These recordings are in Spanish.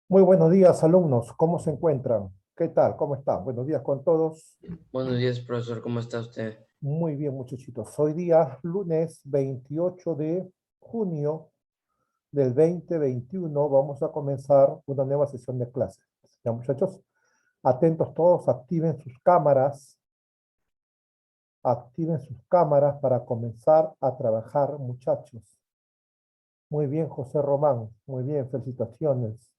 Muy buenos días, alumnos. ¿Cómo se encuentran? ¿Qué tal? ¿Cómo están? Buenos días con todos. Buenos días, profesor. ¿Cómo está usted? Muy bien, muchachitos. Hoy día, lunes 28 de junio del 2021, vamos a comenzar una nueva sesión de clases. Ya, muchachos, atentos todos, activen sus cámaras para comenzar a trabajar, muchachos. Muy bien, José Román. Muy bien, felicitaciones.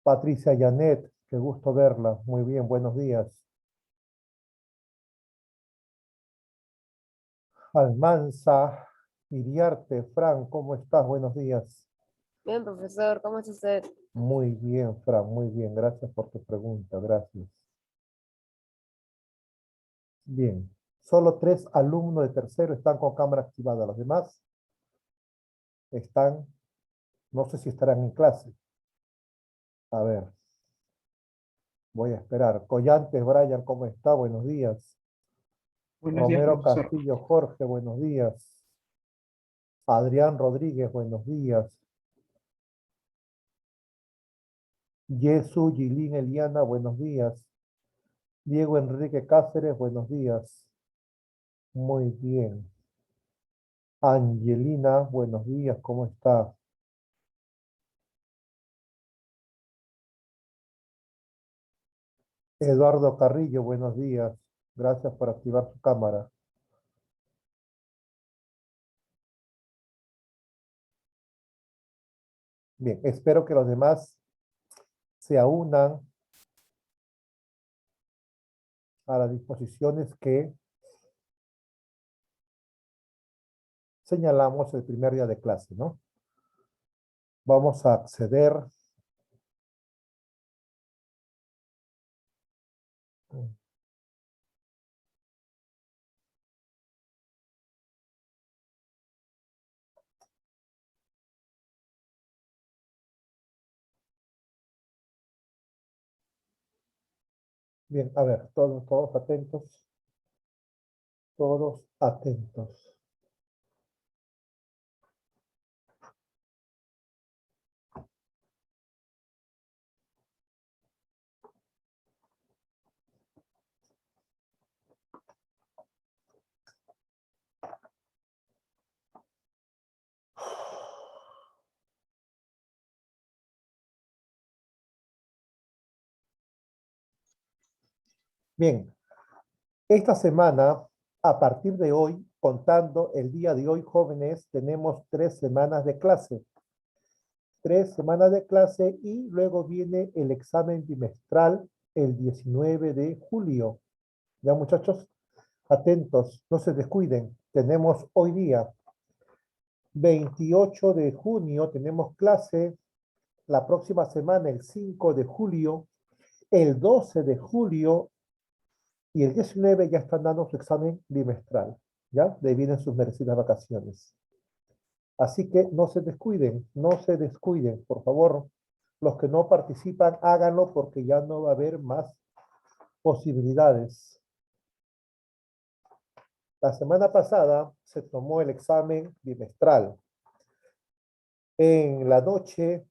Patricia Janet, qué gusto verla. Muy bien, buenos días. Almanza, Iriarte, Fran, ¿cómo estás? Buenos días. Bien, profesor, ¿cómo es usted? Muy bien, Fran, muy bien. Gracias por tu pregunta, gracias. Bien, solo 3 alumnos de tercero están con cámara activada. Los demás están, no sé si estarán en clase. A ver, voy a esperar. Collantes, Brian, ¿cómo está? Buenos días. Buenos días, Romero profesor. Castillo, Jorge, buenos días. Adrián Rodríguez, buenos días. Yesu, Gilín, Eliana, buenos días. Diego Enrique Cáceres, buenos días. Muy bien. Angelina, buenos días, ¿cómo está? Eduardo Carrillo, buenos días. Gracias por activar su cámara. Bien, espero que los demás se unan a las disposiciones que señalamos el primer día de clase, ¿no? Vamos a acceder. Bien, a ver, todos atentos. Todos atentos. Bien, esta semana, a partir de hoy, contando el día de hoy, jóvenes, tenemos 3 semanas de clase. 3 semanas de clase y luego viene el examen bimestral el 19 de julio. Ya, muchachos, atentos, no se descuiden. Tenemos hoy día 28 de junio, tenemos clase. La próxima semana, el 5 de julio, el 12 de julio y el 19 ya están dando su examen bimestral. ¿Ya? De ahí vienen sus merecidas vacaciones. Así que no se descuiden, por favor. Los que no participan, háganlo porque ya no va a haber más posibilidades. La semana pasada se tomó el examen bimestral. En la noche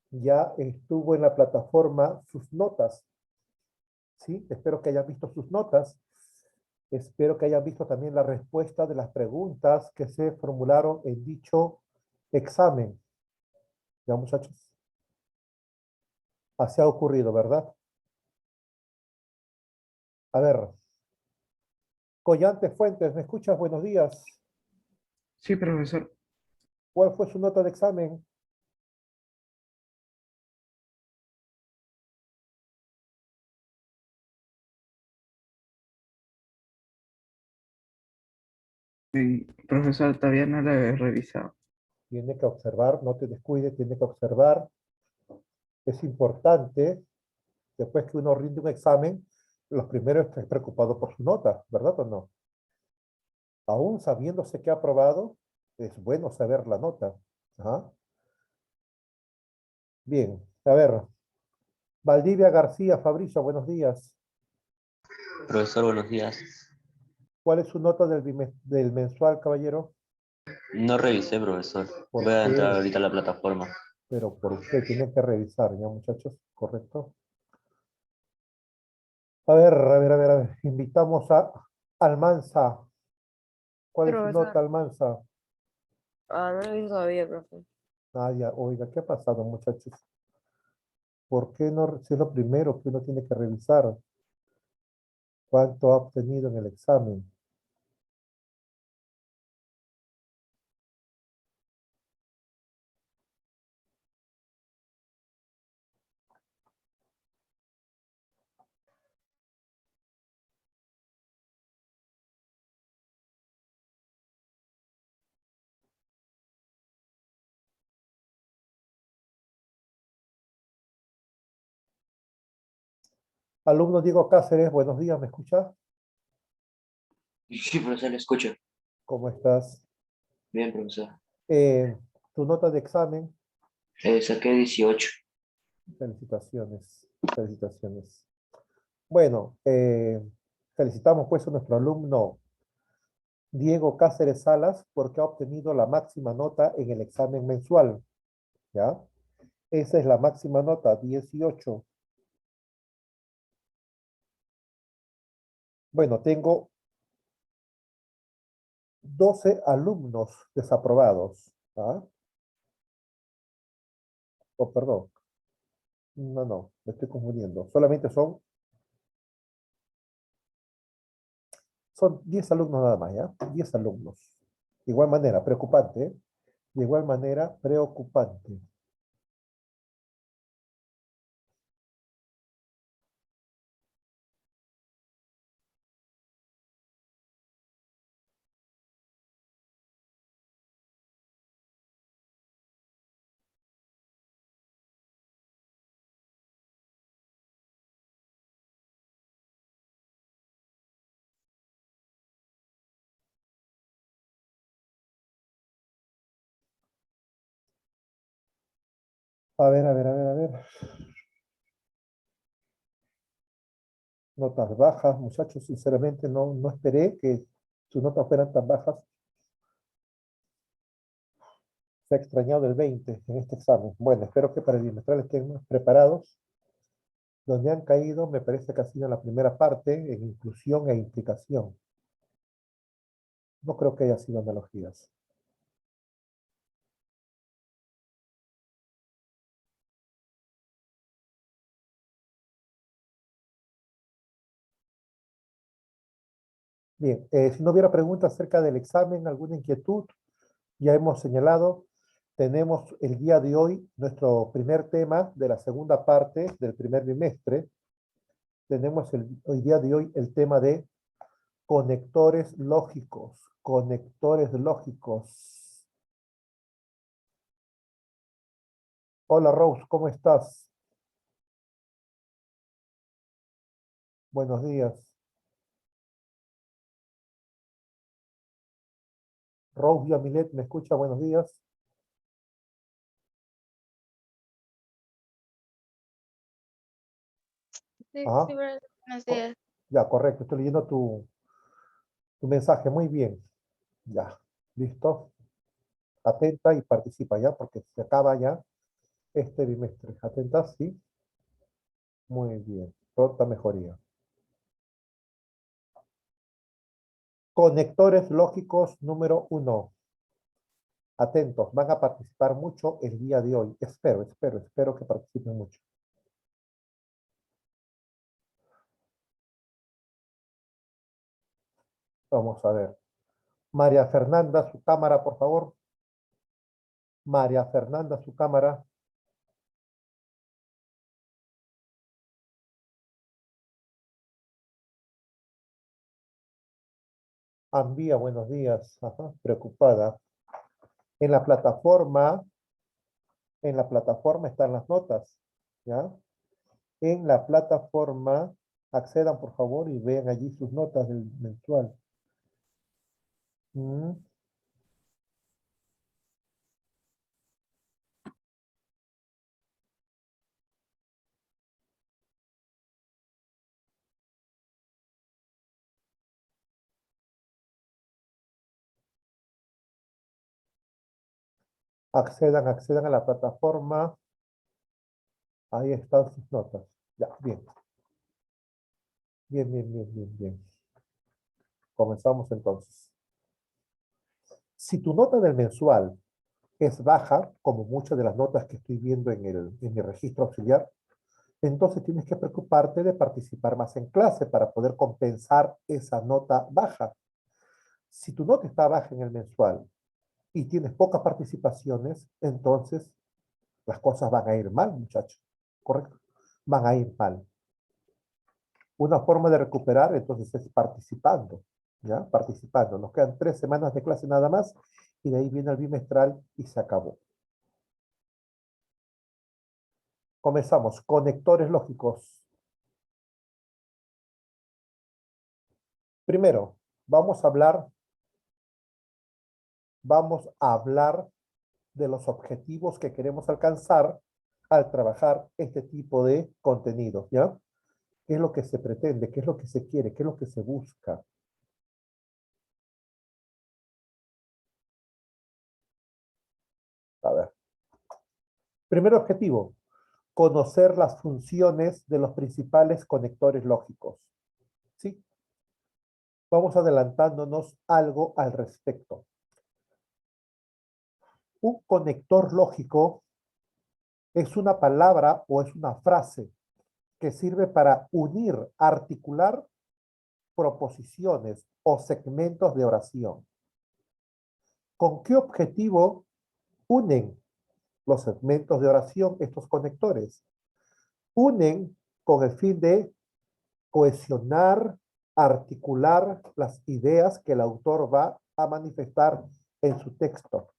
ya estuvo en la plataforma sus notas. ¿Sí? Espero que hayan visto sus notas. Espero que hayan visto también la respuesta de las preguntas que se formularon en dicho examen. ¿Ya, muchachos? Así ha ocurrido, ¿verdad? A ver, Collante Fuentes, ¿me escuchas? Buenos días. Sí, profesor. ¿Cuál fue su nota de examen? Profesor, todavía no lo he revisado. Tiene que observar, no te descuides, tiene que observar. Es importante, después que uno rinde un examen, los primeros están preocupados por su nota, ¿verdad o no? Aún sabiéndose que ha aprobado, es bueno saber la nota. Ajá. Bien, a ver, Valdivia García Fabricio, buenos días. Profesor, buenos días. ¿Cuál es su nota del mensual, caballero? No revisé, profesor. ¿Por Voy a entrar qué? ahorita a la plataforma. Pero ¿por qué? Tienen que revisar, ¿ya, muchachos? ¿Correcto? A ver. Invitamos a Almanza. ¿Cuál es su nota, Profesor. Almanza? No lo he visto todavía, profe. Ah, ya, oiga, ¿qué ha pasado, muchachos? ¿Por qué no? Si es lo primero que uno tiene que revisar. ¿Cuánto ha obtenido en el examen? Alumno Diego Cáceres, buenos días, ¿me escucha? Sí, profesor, le escucho. ¿Cómo estás? Bien, profesor. Eh, Tu nota de examen, Saqué 18. felicitaciones, felicitaciones. Bueno, felicitamos pues a nuestro alumno Diego Cáceres Salas porque ha obtenido la máxima nota en el examen mensual, ¿ya? Esa es la máxima nota, 18. Bueno, tengo 12 alumnos desaprobados, ¿ah? Oh, perdón, no, me estoy confundiendo. Solamente son 10 alumnos nada más, ¿ya? 10 alumnos. De igual manera, preocupante, ¿eh? De igual manera, preocupante. A ver. Notas bajas, muchachos, sinceramente no esperé que sus notas fueran tan bajas. Se ha extrañado el 20 en este examen. Bueno, espero que para el bimestral estén más preparados. Donde han caído, me parece que ha sido en la primera parte, en inclusión e implicación. No creo que haya sido analogías. Bien, si no hubiera preguntas acerca del examen, alguna inquietud, ya hemos señalado, tenemos el día de hoy nuestro primer tema de la segunda parte del primer bimestre. Tenemos hoy día de hoy el tema de conectores lógicos, conectores lógicos. Hola Rose, ¿cómo estás? Buenos días. Rose Yamilet, ¿me escucha? Buenos días. Sí, Ajá. sí, buenos Co- días. Ya, correcto, estoy leyendo tu mensaje. Muy bien. Ya, listo. Atenta y participa ya, porque se acaba ya este bimestre. Atenta, sí. Muy bien. Pronta mejoría. Conectores lógicos número 1. Atentos, van a participar mucho el día de hoy. Espero que participen mucho. Vamos a ver. María Fernanda, su cámara, por favor. María Fernanda, su cámara. Ambía, buenos días. Ajá, preocupada. En la plataforma, en la plataforma están las notas, ¿ya? En la plataforma, accedan por favor y vean allí sus notas del mensual. Mm, Accedan a la plataforma. Ahí están sus notas. Ya, bien. Bien. Comenzamos entonces. Si tu nota del mensual es baja, como muchas de las notas que estoy viendo en mi registro auxiliar, entonces tienes que preocuparte de participar más en clase para poder compensar esa nota baja. Si tu nota está baja en el mensual y tienes pocas participaciones, entonces las cosas van a ir mal, muchachos. ¿Correcto? Van a ir mal. Una forma de recuperar, entonces, es participando. ¿Ya? Participando. Nos quedan 3 semanas de clase nada más y de ahí viene el bimestral y se acabó. Comenzamos. Conectores lógicos. Primero, vamos a hablar de los objetivos que queremos alcanzar al trabajar este tipo de contenidos, ¿ya? ¿Qué es lo que se pretende? ¿Qué es lo que se quiere? ¿Qué es lo que se busca? A ver. Primer objetivo, conocer las funciones de los principales conectores lógicos. ¿Sí? Vamos adelantándonos algo al respecto. Un conector lógico es una palabra o es una frase que sirve para unir, articular proposiciones o segmentos de oración. ¿Con qué objetivo unen los segmentos de oración estos conectores? Unen con el fin de cohesionar, articular las ideas que el autor va a manifestar en su texto.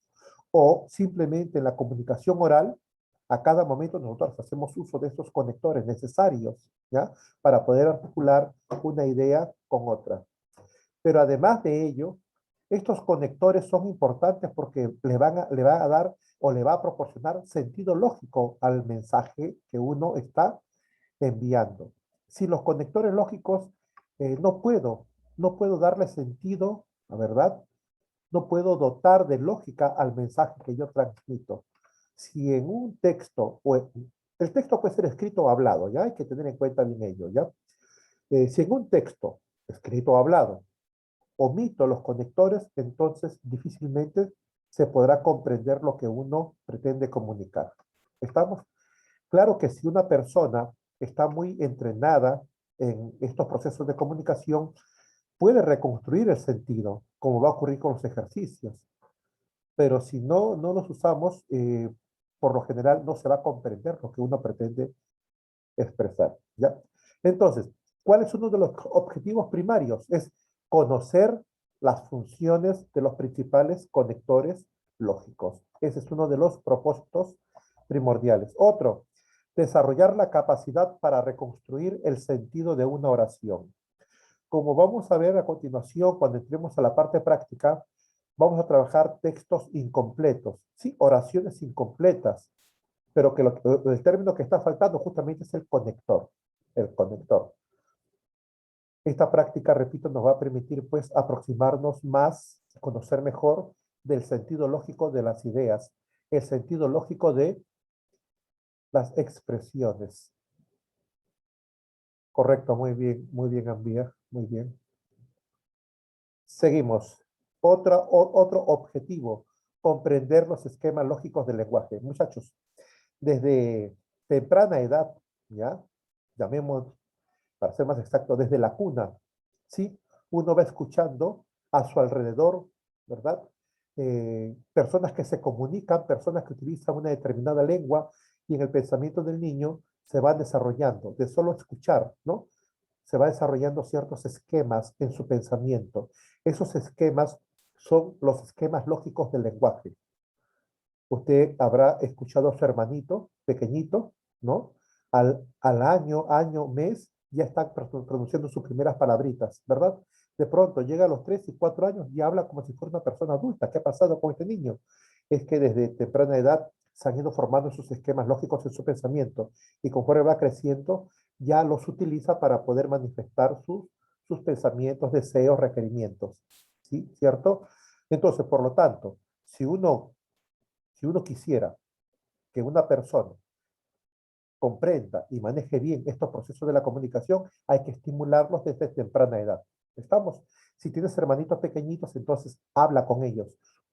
O simplemente en la comunicación oral, a cada momento nosotros hacemos uso de estos conectores necesarios, ¿ya? Para poder articular una idea con otra. Pero además de ello, estos conectores son importantes porque le van a dar o le va a proporcionar sentido lógico al mensaje que uno está enviando. Si los conectores lógicos no puedo darle sentido, la verdad, no puedo dotar de lógica al mensaje que yo transmito. Si en un texto, el texto puede ser escrito o hablado, ya hay que tener en cuenta bien ello, ¿ya? Si en un texto, escrito o hablado, omito los conectores, entonces difícilmente se podrá comprender lo que uno pretende comunicar. ¿Estamos? Claro que si una persona está muy entrenada en estos procesos de comunicación, puede reconstruir el sentido, como va a ocurrir con los ejercicios. Pero si no los usamos, por lo general no se va a comprender lo que uno pretende expresar, ¿ya? Entonces, ¿cuál es uno de los objetivos primarios? Es conocer las funciones de los principales conectores lógicos. Ese es uno de los propósitos primordiales. Otro, desarrollar la capacidad para reconstruir el sentido de una oración. Como vamos a ver a continuación, cuando entremos a la parte práctica, vamos a trabajar textos incompletos, sí, oraciones incompletas, pero que el término que está faltando justamente es el conector, el conector. Esta práctica, repito, nos va a permitir pues aproximarnos más, conocer mejor del sentido lógico de las ideas, el sentido lógico de las expresiones. Correcto, muy bien, Ambía, muy bien. Seguimos. Otro objetivo, comprender los esquemas lógicos del lenguaje. Muchachos, desde temprana edad, ¿ya? Llamemos, para ser más exacto, desde la cuna, ¿sí? Uno va escuchando a su alrededor, ¿verdad? Personas que se comunican, personas que utilizan una determinada lengua y en el pensamiento del niño se van desarrollando, de solo escuchar, ¿no? Se va desarrollando ciertos esquemas en su pensamiento. Esos esquemas son los esquemas lógicos del lenguaje. Usted habrá escuchado a su hermanito pequeñito, ¿no? Al mes, ya está pronunciando sus primeras palabritas, ¿verdad? De pronto llega a los 3 y 4 años y habla como si fuera una persona adulta. ¿Qué ha pasado con este niño? Es que desde temprana edad se han ido formando sus esquemas lógicos en su pensamiento y conforme va creciendo, ya los utiliza para poder manifestar sus pensamientos, deseos, requerimientos. ¿Sí? ¿Cierto? Entonces, por lo tanto, si uno Si uno quisiera que una persona comprenda y maneje bien estos procesos de la comunicación, hay que estimularlos desde temprana edad. ¿Estamos? Si tienes hermanitos pequeñitos, entonces habla con ellos,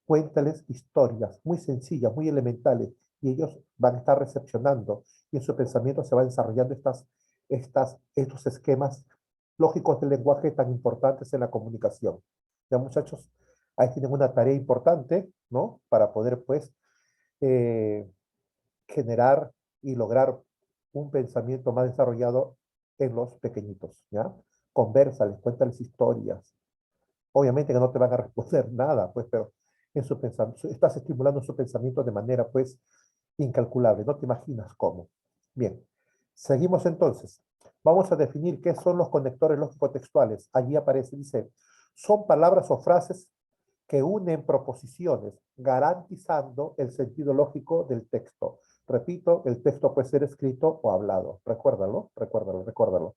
cuéntales historias muy sencillas, muy elementales, y ellos van a estar recepcionando y en su pensamiento se van desarrollando estos esquemas lógicos del lenguaje tan importantes en la comunicación. Ya, muchachos, ahí tienen una tarea importante, ¿no? Para poder, pues, eh, generar y lograr un pensamiento más desarrollado en los pequeñitos, ¿ya? Convérsales, cuéntales historias. Obviamente que no te van a responder nada, pues, pero en su pensamiento, estás estimulando su pensamiento de manera, pues, incalculable. No te imaginas cómo. Bien, seguimos entonces. Vamos a definir qué son los conectores lógico-textuales. Allí aparece, dice, son palabras o frases que unen proposiciones, garantizando el sentido lógico del texto. Repito, el texto puede ser escrito o hablado. Recuérdalo, recuérdalo, recuérdalo.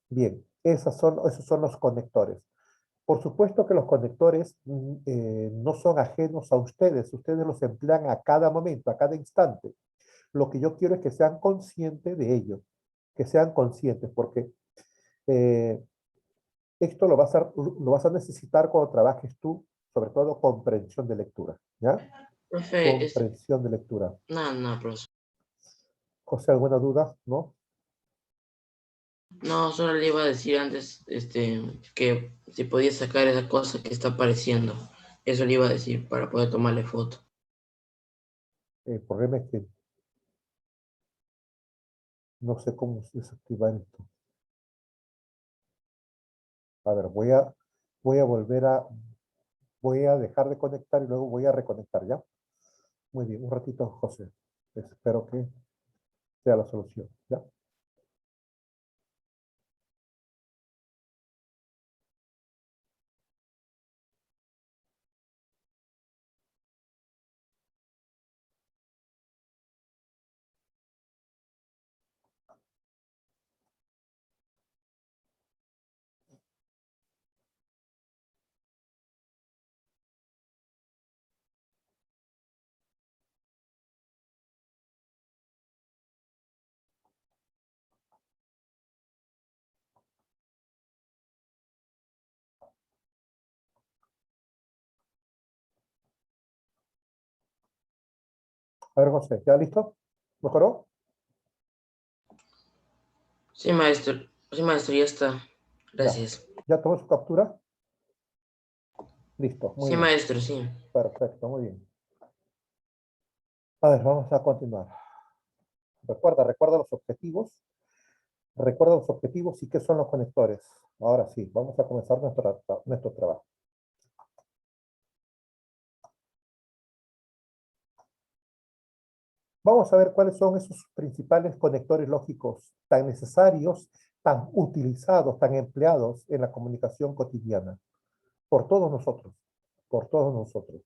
Bien, esos son los conectores. Por supuesto que los conectores no son ajenos a ustedes. Ustedes los emplean a cada momento, a cada instante. Lo que yo quiero es que sean conscientes de ello, que sean conscientes, porque eh, esto lo vas a necesitar cuando trabajes tú, sobre todo comprensión de lectura, ¿ya? Profe, Comprensión de lectura. no, profesor. José, ¿alguna duda? ¿No? No, solo le iba a decir antes, que si podía sacar esa cosa que está apareciendo. Eso le iba a decir para poder tomarle foto. El problema es que no sé cómo desactivar esto. A ver, voy a dejar de conectar y luego voy a reconectar, ¿ya? Muy bien, un ratito, José. Espero que sea la solución, ¿ya? A ver, José, ¿ya listo? ¿Mejoró? Sí, maestro. Sí, maestro, ya está. Ya. Gracias. ¿Ya tomó su captura? Listo, muy Sí, bien. maestro, sí. Perfecto, muy bien. A ver, vamos a continuar. Recuerda los objetivos. Recuerda los objetivos y qué son los conectores. Ahora sí, vamos a comenzar nuestro trabajo. Vamos a ver cuáles son esos principales conectores lógicos tan necesarios, tan utilizados, tan empleados en la comunicación cotidiana, por todos nosotros, por todos nosotros.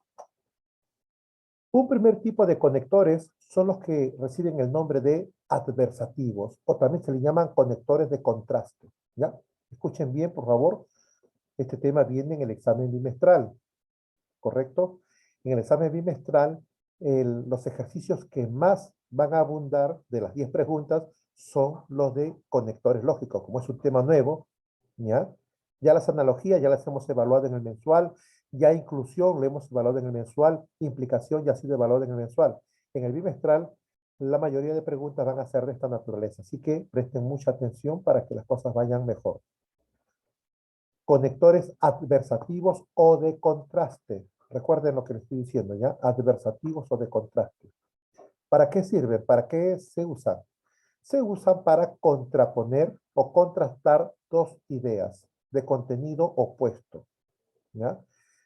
Un primer tipo de conectores son los que reciben el nombre de adversativos, o también se le llaman conectores de contraste, ¿ya? Escuchen bien, por favor, este tema viene en el examen bimestral, ¿correcto? En el examen bimestral, los ejercicios que más van a abundar de las 10 preguntas son los de conectores lógicos, como es un tema nuevo, ¿ya? Ya las analogías ya las hemos evaluado en el mensual, ya inclusión lo hemos evaluado en el mensual, implicación ya ha sido evaluada en el mensual. En el bimestral, la mayoría de preguntas van a ser de esta naturaleza, así que presten mucha atención para que las cosas vayan mejor. Conectores adversativos o de contraste. Recuerden lo que les estoy diciendo, ¿ya? Adversativos o de contraste. ¿Para qué sirven? ¿Para qué se usan? Se usan para contraponer o contrastar dos ideas de contenido opuesto, ¿ya?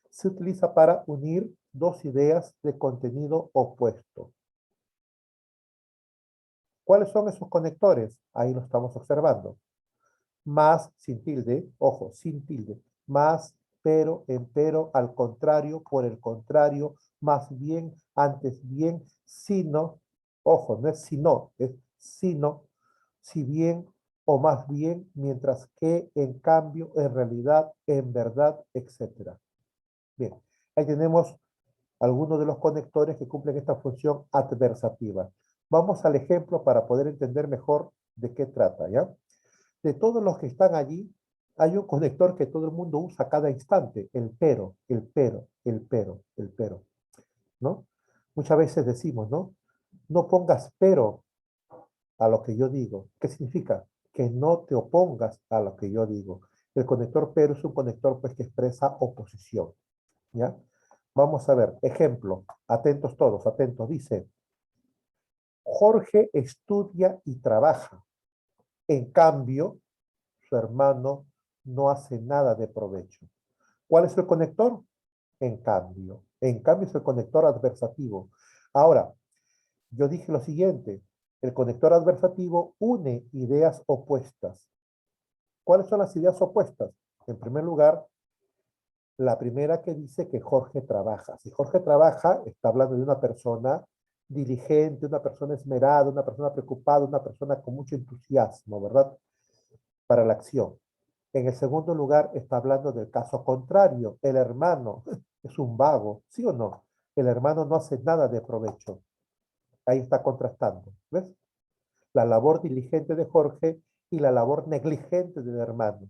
Se utiliza para unir dos ideas de contenido opuesto. ¿Cuáles son esos conectores? Ahí lo estamos observando. Más sin tilde, ojo, sin tilde, más, pero, empero, al contrario, por el contrario, más bien, antes bien, sino, ojo, no es sino, es sino, si bien o más bien, mientras que, en cambio, en realidad, en verdad, etc. Bien, ahí tenemos algunos de los conectores que cumplen esta función adversativa. Vamos al ejemplo para poder entender mejor de qué trata, ¿ya? De todos los que están allí, hay un conector que todo el mundo usa a cada instante, el pero, el pero, el pero, el pero, ¿no? Muchas veces decimos, ¿no? No pongas pero a lo que yo digo. ¿Qué significa? Que no te opongas a lo que yo digo. El conector pero es un conector pues que expresa oposición, ¿ya? Vamos a ver, ejemplo, atentos todos, atentos, dice, Jorge estudia y trabaja. En cambio, su hermano no hace nada de provecho. ¿Cuál es el conector? En cambio. En cambio es el conector adversativo. Ahora, yo dije lo siguiente, el conector adversativo une ideas opuestas. ¿Cuáles son las ideas opuestas? En primer lugar, la primera que dice que Jorge trabaja. Si Jorge trabaja, está hablando de una persona diligente, una persona esmerada, una persona preocupada, una persona con mucho entusiasmo, ¿verdad? Para la acción. En el segundo lugar, está hablando del caso contrario. El hermano es un vago, ¿sí o no? El hermano no hace nada de provecho. Ahí está contrastando, ¿ves? La labor diligente de Jorge y la labor negligente del hermano.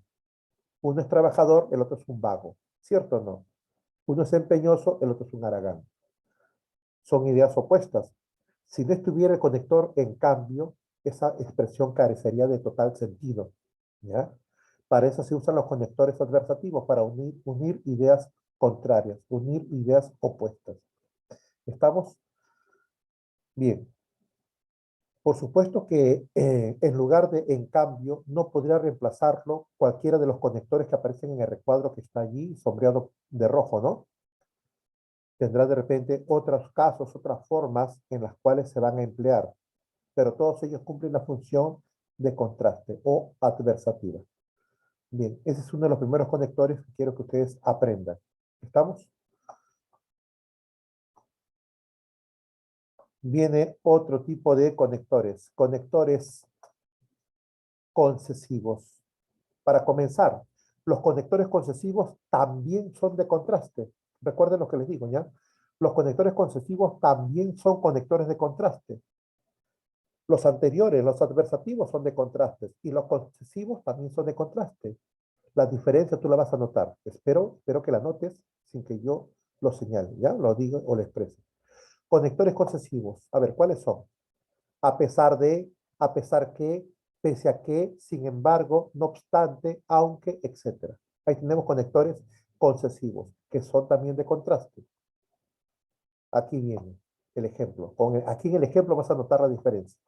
Uno es trabajador, el otro es un vago, ¿cierto o no? Uno es empeñoso, el otro es un haragán. Son ideas opuestas. Si no estuviera el conector, en cambio, esa expresión carecería de total sentido, ¿ya? Para eso se usan los conectores adversativos, para unir ideas contrarias, unir ideas opuestas. ¿Estamos? Bien. Por supuesto que en lugar de en cambio, no podría reemplazarlo cualquiera de los conectores que aparecen en el recuadro que está allí, sombreado de rojo, ¿no? Tendrá de repente otros casos, otras formas en las cuales se van a emplear, pero todos ellos cumplen la función de contraste o adversativa. Bien, ese es uno de los primeros conectores que quiero que ustedes aprendan. ¿Estamos? Viene otro tipo de conectores, conectores concesivos. Para comenzar, los conectores concesivos también son de contraste. Recuerden lo que les digo, ¿ya? Los conectores concesivos también son conectores de contraste. Los anteriores, los adversativos, son de contrastes y los concesivos también son de contraste. La diferencia tú la vas a notar. Espero que la notes sin que yo lo señale, ¿ya? Lo diga o lo exprese. Conectores concesivos. A ver, ¿cuáles son? A pesar de, a pesar que, pese a que, sin embargo, no obstante, aunque, etc. Ahí tenemos conectores concesivos, que son también de contraste. Aquí viene el ejemplo. Aquí en el ejemplo vas a notar la diferencia.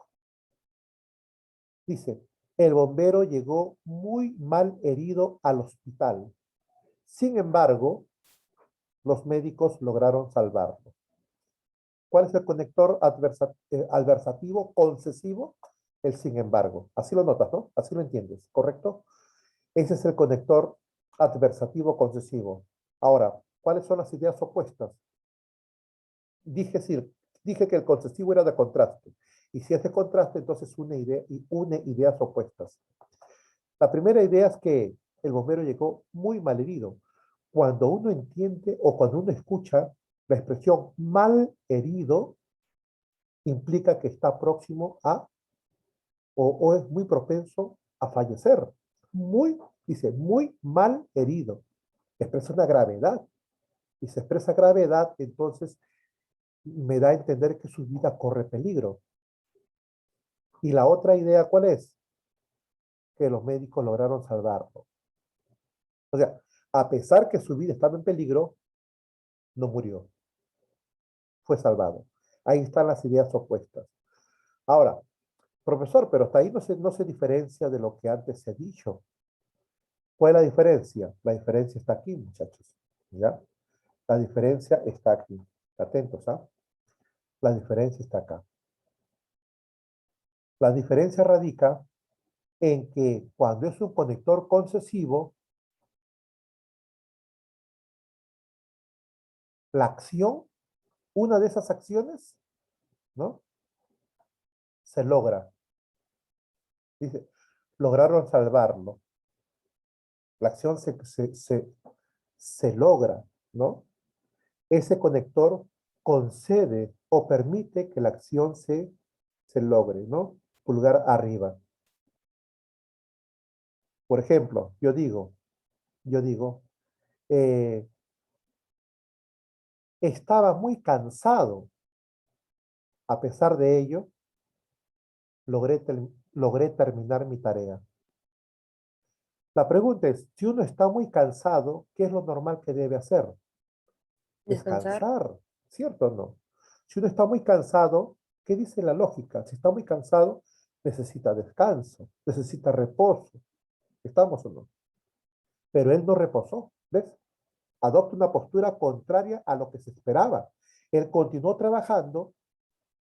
Dice, el bombero llegó muy mal herido al hospital. Sin embargo, los médicos lograron salvarlo. ¿Cuál es el conector adversativo concesivo? El sin embargo. Así lo notas, ¿no? Así lo entiendes, ¿correcto? Ese es el conector adversativo concesivo. Ahora, ¿cuáles son las ideas opuestas? Dije que el concesivo era de contraste. Y si es de contraste, entonces une ideas opuestas. La primera idea es que el bombero llegó muy mal herido. Cuando uno entiende o cuando uno escucha la expresión mal herido, implica que está próximo a o es muy propenso a fallecer. Dice, muy mal herido. Expresa una gravedad. Y se expresa gravedad, entonces me da a entender que su vida corre peligro. Y la otra idea, ¿cuál es? Que los médicos lograron salvarlo. O sea, a pesar que su vida estaba en peligro, no murió. Fue salvado. Ahí están las ideas opuestas. Ahora, profesor, pero hasta ahí no se diferencia de lo que antes se ha dicho. ¿Cuál es la diferencia? La diferencia está aquí, muchachos. ¿Ya? La diferencia está aquí. Atentos, ¿ah? La diferencia está acá. La diferencia radica en que cuando es un conector concesivo, la acción, una de esas acciones, ¿no? Se logra. Dice, lograron salvarlo. La acción se logra, ¿no? ese conector concede o permite que la acción se logre, ¿no? Pulgar arriba. Por ejemplo, yo digo, eh, estaba muy cansado. A pesar de ello, logré terminar mi tarea. La pregunta es, si uno está muy cansado, ¿qué es lo normal que debe hacer? Descansar. Descansar, ¿cierto o no? Si uno está muy cansado, ¿qué dice la lógica? Si está muy cansado, necesita descanso, necesita reposo. ¿Estamos o no? Pero él no reposó, ¿ves? Adopta una postura contraria a lo que se esperaba. Él continuó trabajando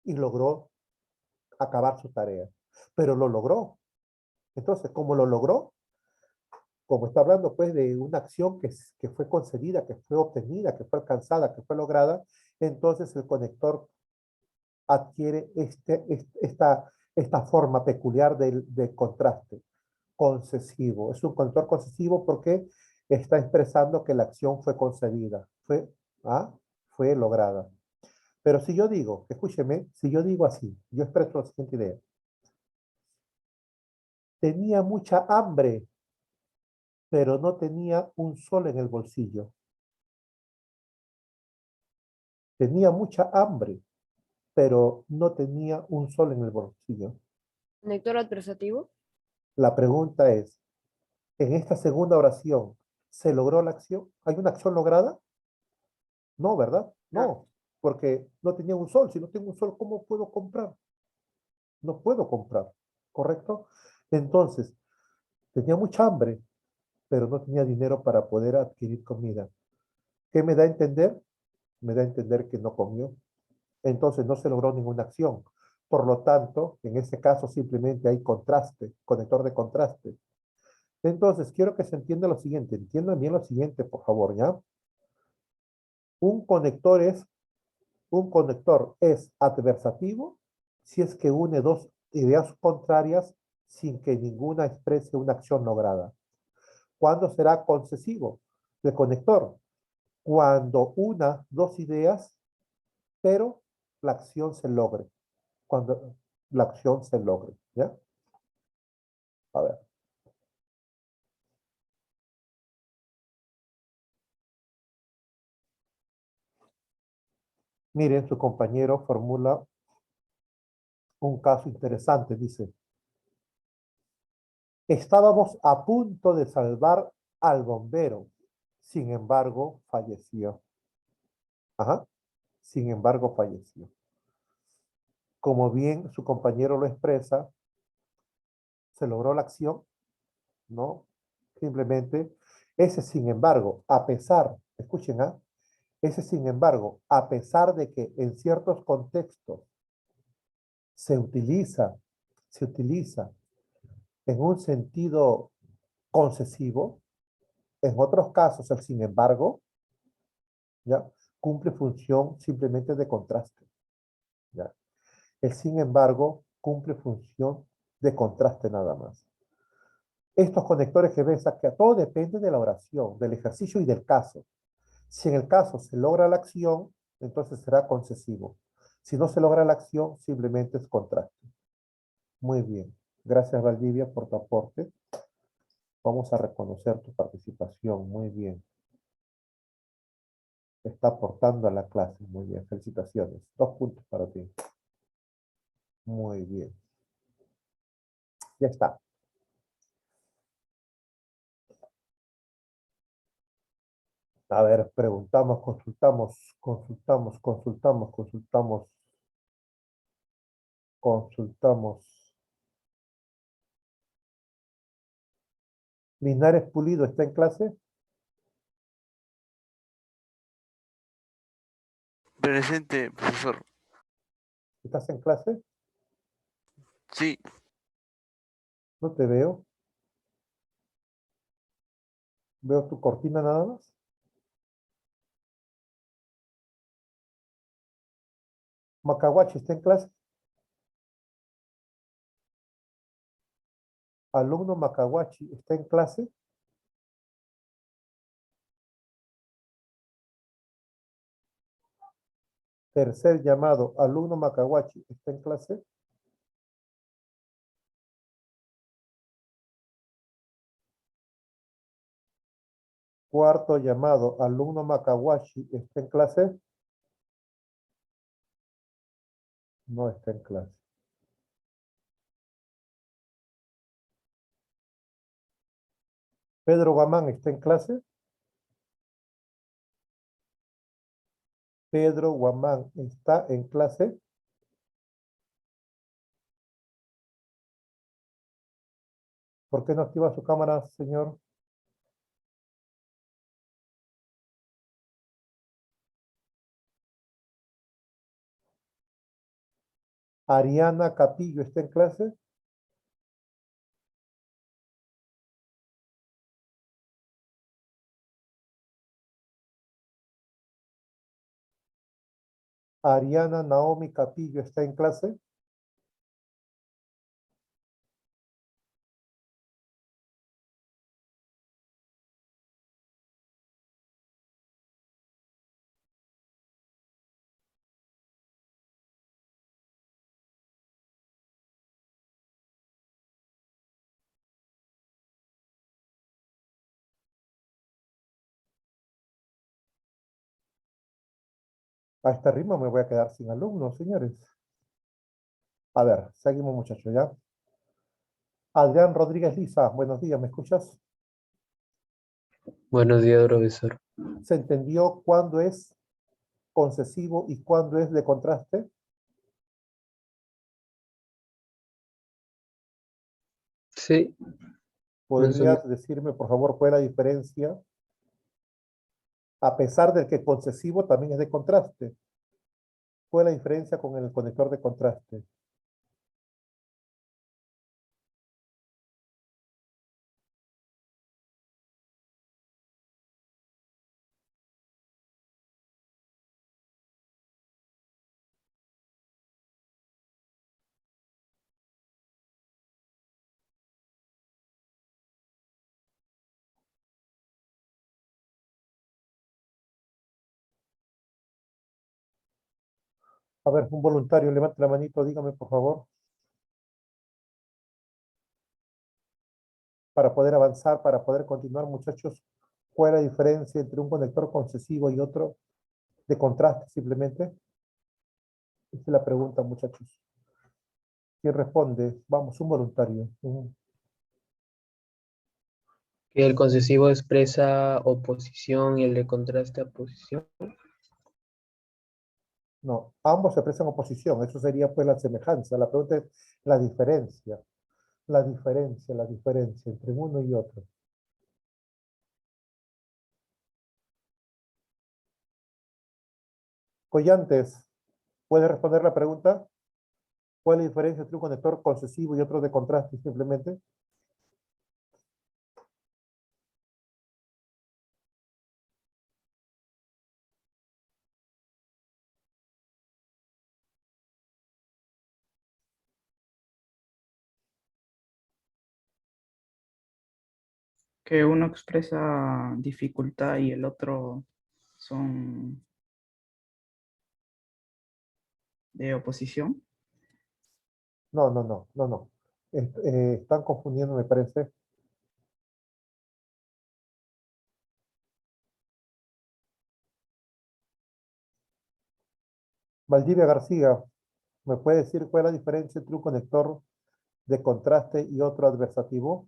y logró acabar su tarea, pero lo logró. Entonces, como lo logró, como está hablando pues de una acción que fue concedida, que fue obtenida, que fue alcanzada, que fue lograda, entonces el conector adquiere esta forma peculiar de contraste concesivo. Es un conector concesivo porque está expresando que la acción fue concedida, ¿ah? Fue lograda. Pero si yo digo, escúcheme, si yo digo así, yo expreso la siguiente idea. Tenía mucha hambre, pero no tenía un sol en el bolsillo. Tenía mucha hambre, pero no tenía un sol en el bolsillo. Conector adversativo. La pregunta es, en esta segunda oración, ¿se logró la acción? ¿Hay una acción lograda? No, ¿verdad? No, porque no tenía un sol. Si no tengo un sol, ¿cómo puedo comprar? No puedo comprar, ¿correcto? Entonces, tenía mucha hambre, pero no tenía dinero para poder adquirir comida. ¿Qué me da a entender? Me da a entender que no comió. Entonces no se logró ninguna acción. Por lo tanto, en ese caso simplemente hay contraste, conector de contraste. Entonces, quiero que se entienda lo siguiente. Entiendan bien lo siguiente, por favor, ¿ya? Un conector es, un conector es adversativo si es que une dos ideas contrarias sin que ninguna exprese una acción lograda. ¿Cuándo será concesivo el conector? Cuando una dos ideas, pero la acción se logre. Cuando la acción se logre, ¿ya? A ver. Miren, su compañero formula un caso interesante, dice. Estábamos a punto de salvar al bombero, sin embargo, falleció. Ajá, sin embargo, falleció. Como bien su compañero lo expresa, se logró la acción, ¿no? Simplemente, ese sin embargo, a pesar, escuchen, ¿ah? Ese sin embargo, a pesar de que en ciertos contextos se utiliza, se utiliza en un sentido concesivo, en otros casos el sin embargo, ¿ya? Cumple función simplemente de contraste, ¿ya? El sin embargo cumple función de contraste nada más. Estos conectores que ves aquí, todo depende de la oración, del ejercicio y del caso. Si en el caso se logra la acción, entonces será concesivo. Si no se logra la acción, simplemente es contraste. Muy bien. Gracias, Valdivia, por tu aporte. Vamos a reconocer tu participación. Muy bien. Está aportando a la clase. Muy bien. Felicitaciones. 2 puntos para ti. Muy bien. Ya está. A ver, preguntamos, consultamos. Linares Pulido, ¿está en clase? Presente, profesor. ¿Estás en clase? Sí, No te veo. Veo tu cortina nada más. Macahuachi, ¿está en clase? Alumno Macahuachi, ¿está en clase? Tercer llamado, alumno Macahuachi, ¿está en clase? Cuarto llamado, alumno Macahuachi, ¿está en clase? No está en clase. Pedro Guamán, ¿está en clase? Pedro Guamán, ¿está en clase? ¿Por qué no activa su cámara, señor? Ariana Capillo, ¿está en clase? Ariana Naomi Capillo, ¿está en clase? A esta ritmo me voy a quedar sin alumnos, señores. A ver, seguimos muchachos, ¿ya? Adrián Rodríguez Liza, buenos días, ¿me escuchas? Buenos días, profesor. ¿Se entendió cuándo es concesivo y cuándo es de contraste? Sí, más o ¿Podrías decirme, por favor, cuál es la diferencia? A pesar de que concesivo también es de contraste. ¿Cuál es la diferencia con el conector de contraste? A ver, un voluntario, levante la manito, dígame, por favor, para poder avanzar, para poder continuar, muchachos. ¿Cuál es la diferencia entre un conector concesivo y otro de contraste, simplemente? Esa es la pregunta, muchachos. ¿Quién responde? Vamos, un voluntario. que el concesivo expresa oposición y el de contraste oposición. No, ambos expresan oposición. Eso sería pues la semejanza. La pregunta es la diferencia. La diferencia entre uno y otro. Collantes, ¿puedes responder la pregunta? ¿Cuál es la diferencia entre un conector concesivo y otro de contraste, simplemente? Que uno expresa dificultad y el otro son de oposición. No. Están confundiendo, me parece. Valdivia García, ¿me puede decir cuál es la diferencia entre un conector de contraste y otro adversativo?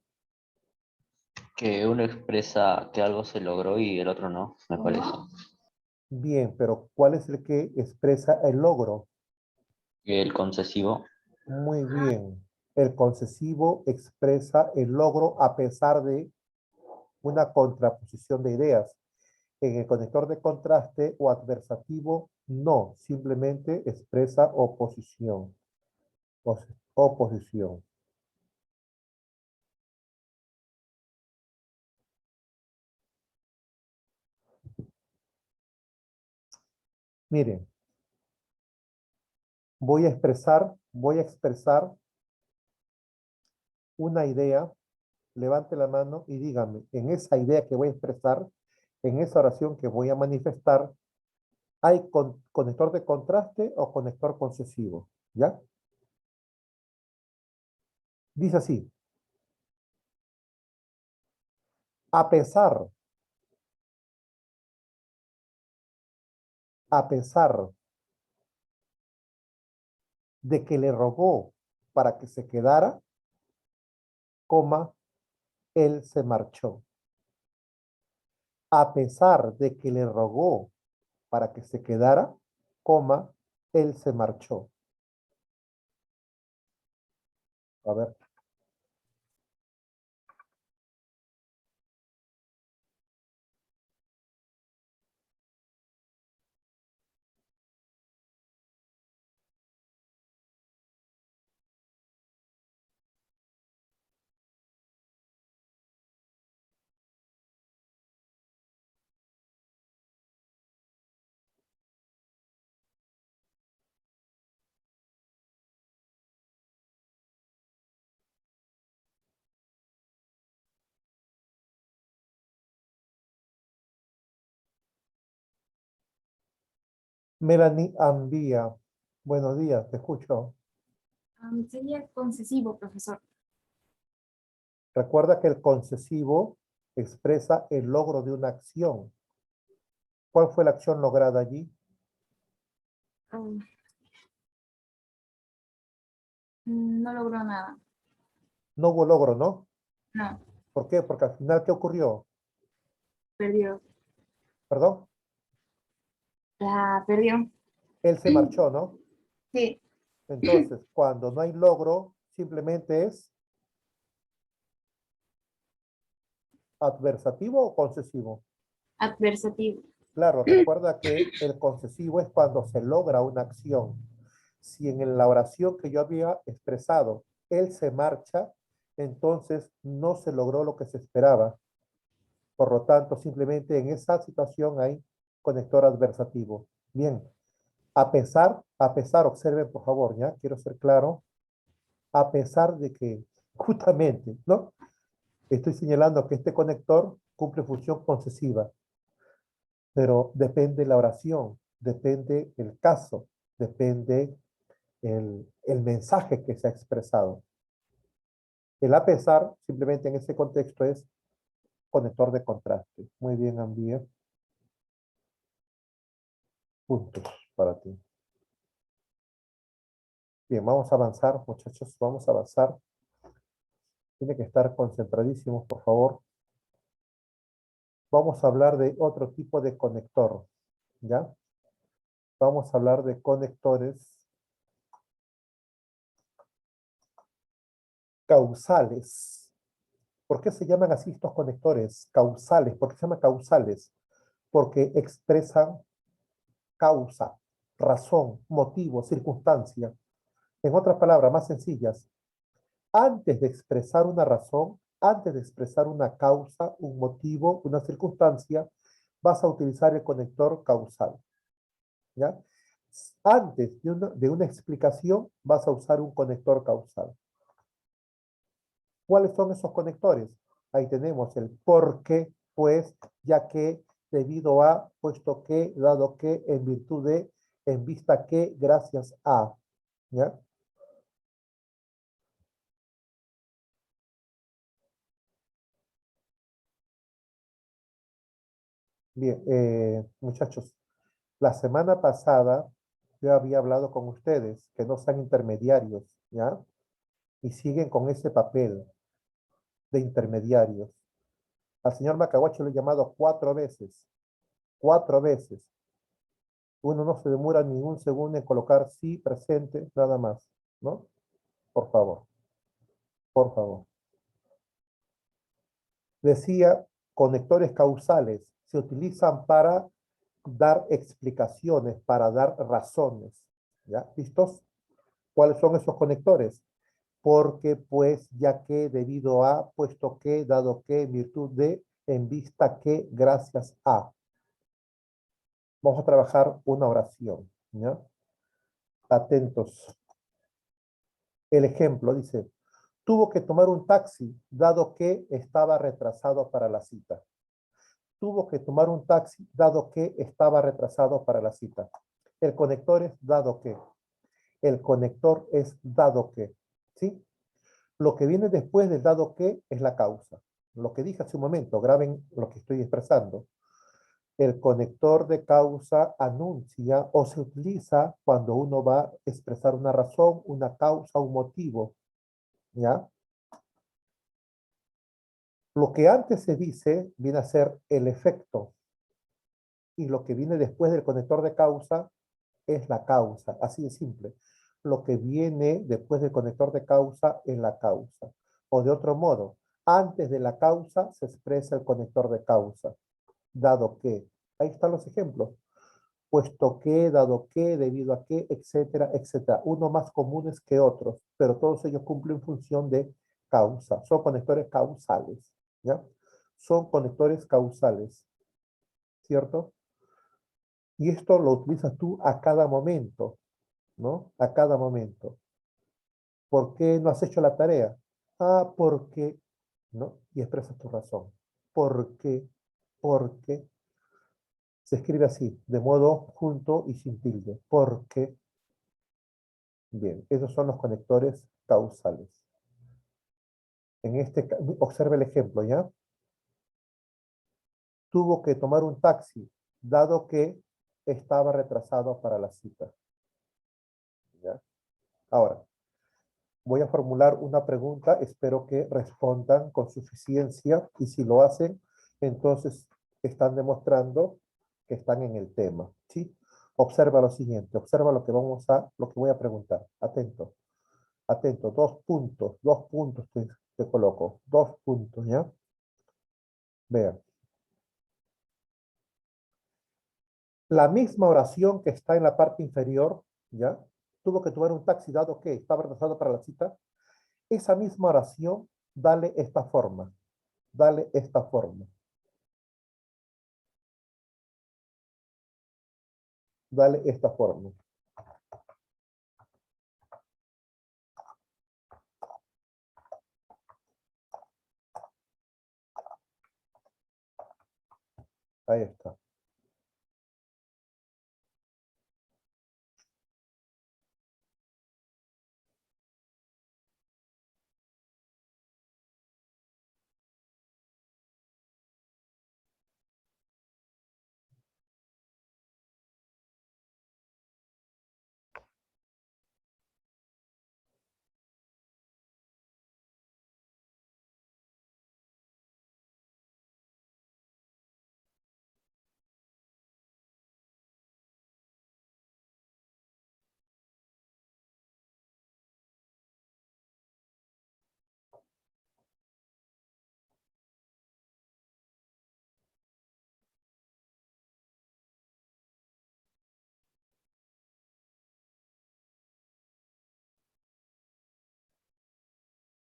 Que uno expresa que algo se logró y el otro no, me parece. Bien, pero ¿cuál es el que expresa el logro? El concesivo, Muy bien. El concesivo expresa el logro a pesar de una contraposición de ideas. En el conector de contraste o adversativo, no, simplemente expresa oposición. Oposición. Miren, voy a expresar una idea. Levante la mano y dígame, en esa idea que voy a expresar, en esa oración que voy a manifestar, ¿Hay conector de contraste o conector concesivo? ¿Ya? Dice así. A pesar de que le rogó para que se quedara, coma, él se marchó. A pesar de que le rogó para que se quedara, coma, él se marchó. A ver. Melanie Ambía. Buenos días, te escucho. Sería concesivo, profesor. Recuerda que el concesivo expresa el logro de una acción. ¿Cuál fue la acción lograda allí? No logró nada. No hubo logro, ¿no? No, ¿Por qué? Porque al final, ¿qué ocurrió? perdió. ¿Perdón? La perdió. Él se marchó, ¿no? Sí, Entonces, cuando no hay logro, simplemente es adversativo o concesivo. adversativo. Claro, recuerda que el concesivo es cuando se logra una acción. Si en la oración que yo había expresado, él se marcha, entonces no se logró lo que se esperaba. Por lo tanto, simplemente en esa situación hay conector adversativo. Bien, a pesar, observen por favor, ya, quiero ser claro, a pesar de que justamente, ¿no? Estoy señalando que este conector cumple función concesiva, pero depende la oración, depende el caso, depende el mensaje que se ha expresado. El a pesar, simplemente en ese contexto, es conector de contraste. Muy bien, Ambía. Puntos para ti. Bien, vamos a avanzar, muchachos, vamos a avanzar. Tiene que estar concentradísimos, por favor. Vamos a hablar de otro tipo de conector, ¿ya? Vamos a hablar de conectores causales. ¿Por qué se llaman así estos conectores causales? ¿Por qué se llaman causales? Porque expresan causa, razón, motivo, circunstancia. En otras palabras más sencillas, antes de expresar una razón, antes de expresar una causa, un motivo, una circunstancia, vas a utilizar el conector causal. ¿Ya? Antes de una explicación, vas a usar un conector causal. ¿Cuáles son esos conectores? Ahí tenemos el por qué, pues, ya que, debido a, puesto que, dado que, en virtud de, en vista que, gracias a. ¿Ya? Bien, muchachos, la semana pasada yo había hablado con ustedes que no sean intermediarios, ¿ya? Y siguen con ese papel de intermediarios. Al señor Macahuache lo he llamado 4 veces. 4 veces. Uno no se demora ni un segundo en colocar sí, presente, nada más, ¿no? Por favor, por favor. Decía, conectores causales se utilizan para dar explicaciones, para dar razones, ¿ya? ¿Listos? ¿Cuáles son esos conectores? Porque, pues, ya que, debido a, puesto que, dado que, en virtud de, en vista que, gracias a. Vamos a trabajar una oración, ¿ya? Atentos. El ejemplo dice, tuvo que tomar un taxi, dado que estaba retrasado para la cita. tuvo que tomar un taxi dado que estaba retrasado para la cita. El conector es dado que. El conector es dado que. ¿Sí? Lo que viene después del dado que es la causa. Lo que dije hace un momento, graben lo que estoy expresando. El conector de causa anuncia o se utiliza cuando uno va a expresar una razón, una causa, un motivo. ¿Ya? Lo que antes se dice viene a ser el efecto. Y lo que viene después del conector de causa es la causa. Así de simple. Lo que viene después del conector de causa es la causa. O de otro modo, antes de la causa se expresa el conector de causa. Dado que. Ahí están los ejemplos. Puesto que, dado que, debido a que, etcétera, etcétera. Uno más comunes que otros, pero todos ellos cumplen función de causa. Son conectores causales. ¿Ya? Son conectores causales. ¿Cierto? Y esto lo utilizas tú a cada momento, ¿no? A cada momento. ¿Por qué no has hecho la tarea? Ah, porque, ¿no? Y expresas tu razón. ¿Por qué? Porque se escribe así, de modo junto y sin tilde. Porque, bien, esos son los conectores causales. En este, observe el ejemplo, ¿ya? Tuvo que tomar un taxi, dado que estaba retrasado para la cita. ¿Ya? Ahora, voy a formular una pregunta, espero que respondan con suficiencia y si lo hacen, entonces están demostrando que están en el tema, ¿sí? Observa lo siguiente, observa lo que lo que voy a preguntar. Atento, atento, dos puntos te coloco, 2 puntos, ¿ya? Vean. La misma oración que está en la parte inferior, ¿ya? Tuvo que tomar un taxi dado que estaba retrasado para la cita. Esa misma oración, dale esta forma. Dale esta forma. Dale esta forma. Ahí está.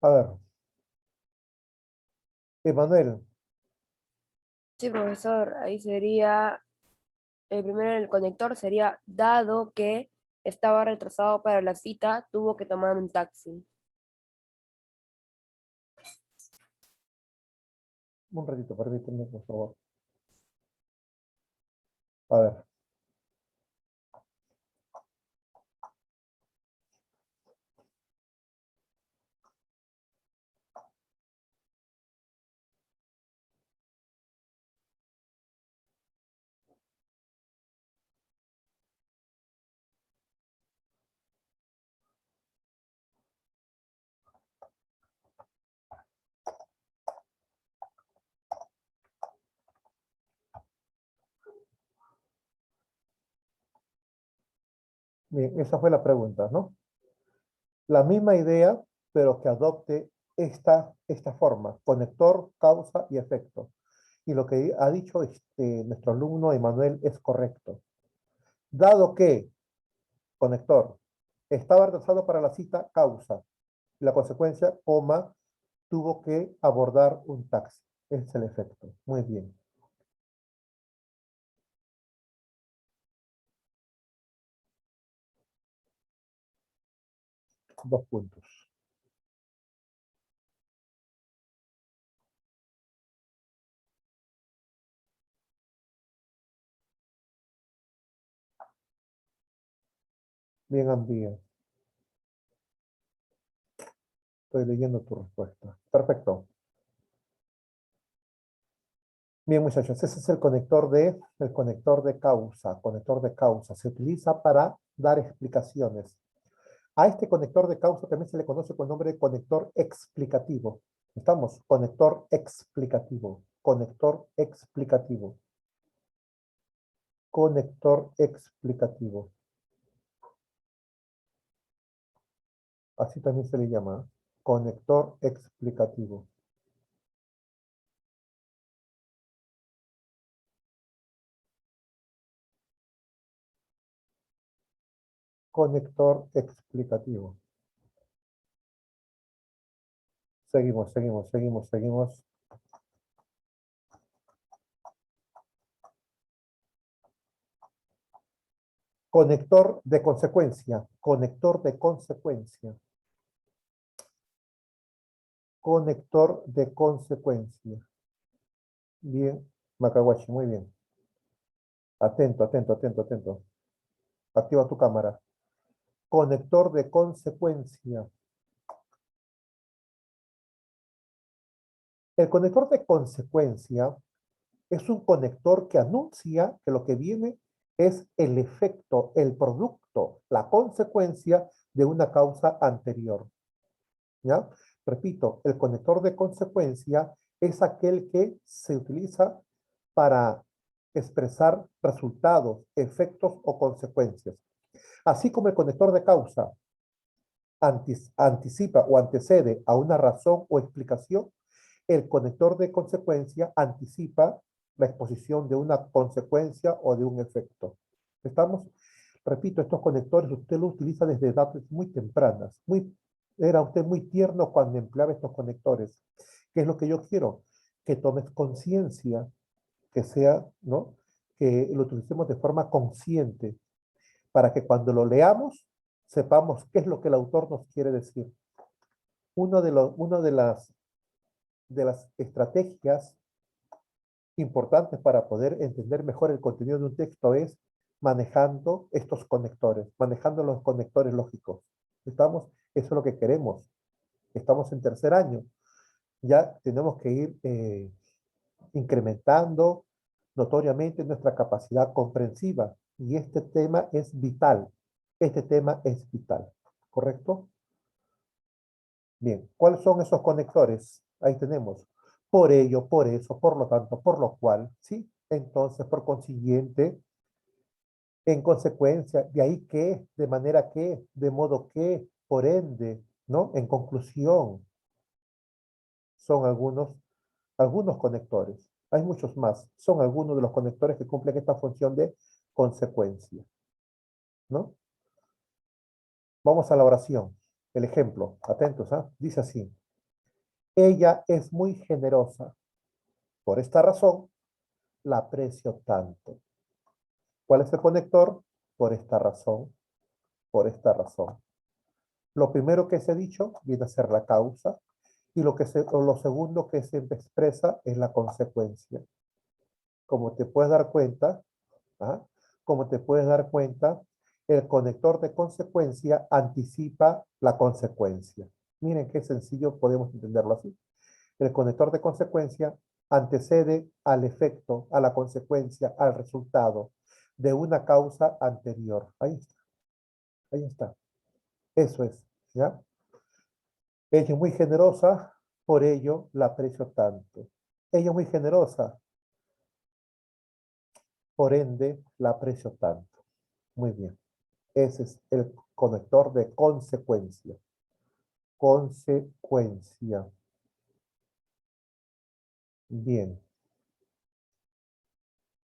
A ver, Emanuel, Sí, profesor, ahí sería, el primero en el conector sería, dado que estaba retrasado para la cita, tuvo que tomar un taxi. un ratito, permíteme, por favor. A ver. Bien, esa fue la pregunta, ¿no? La misma idea, pero que adopte esta forma, conector, causa y efecto. Y lo que ha dicho nuestro alumno Emanuel es correcto. Dado que, conector, estaba retrasado para la cita, causa. La consecuencia, coma, tuvo que abordar un taxi. Ese es el efecto. Muy bien. 2 puntos. Bien, Ambía. Estoy leyendo tu respuesta. Perfecto. Bien, muchachos, ese es el conector de causa. Conector de causa. Se utiliza para dar explicaciones. A este conector de causa también se le conoce con el nombre de conector explicativo. ¿Estamos? Conector explicativo. Conector explicativo. Conector explicativo. Así también se le llama. Conector explicativo. Conector explicativo. Seguimos, seguimos, seguimos, seguimos. Conector de consecuencia. Conector de consecuencia. Conector de consecuencia. Bien, Macahuachi, muy bien. Atento, atento, atento, atento. Activa tu cámara. Conector de consecuencia. El conector de consecuencia es un conector que anuncia que lo que viene es el efecto, el producto, la consecuencia de una causa anterior. ¿Ya? Repito, el conector de consecuencia es aquel que se utiliza para expresar resultados, efectos o consecuencias. Así como el conector de causa anticipa o antecede a una razón o explicación, el conector de consecuencia anticipa la exposición de una consecuencia o de un efecto. ¿Estamos? Repito, estos conectores usted los utiliza desde edades muy tempranas. Era usted muy tierno cuando empleaba estos conectores. ¿Qué es lo que yo quiero? Que tomes conciencia, que sea, ¿no? Que lo utilicemos de forma consciente, para que cuando lo leamos, sepamos qué es lo que el autor nos quiere decir. Una de las estrategias importantes para poder entender mejor el contenido de un texto es manejando estos conectores, manejando los conectores lógicos. ¿Estamos? Eso es lo que queremos. Estamos en tercer año. Ya tenemos que ir incrementando notoriamente nuestra capacidad comprensiva. Y este tema es vital. Este tema es vital. ¿Correcto? Bien, ¿cuáles son esos conectores? Ahí tenemos. Por ello, por eso, por lo tanto, por lo cual, ¿sí? Entonces, por consiguiente, en consecuencia, de ahí que, de manera que, de modo que, por ende, ¿no? En conclusión, son algunos conectores. Hay muchos más. Son algunos de los conectores que cumplen esta función de consecuencia, ¿no? Vamos a la oración. El ejemplo, atentos, ¿ah? Dice así. Ella es muy generosa. Por esta razón, la aprecio tanto. ¿Cuál es el conector? Por esta razón, por esta razón. Lo primero que se ha dicho viene a ser la causa y lo segundo que se expresa es la consecuencia. Como te puedes dar cuenta, ¿ah? Como te puedes dar cuenta, el conector de consecuencia anticipa la consecuencia. Miren qué sencillo podemos entenderlo así. El conector de consecuencia antecede al efecto, a la consecuencia, al resultado de una causa anterior. Ahí está. Ahí está. Eso es, ¿ya? Ella es muy generosa, por ello la aprecio tanto. Ella es muy generosa, por ende la aprecio tanto. Muy bien. Ese es el conector de consecuencia. Consecuencia. Bien.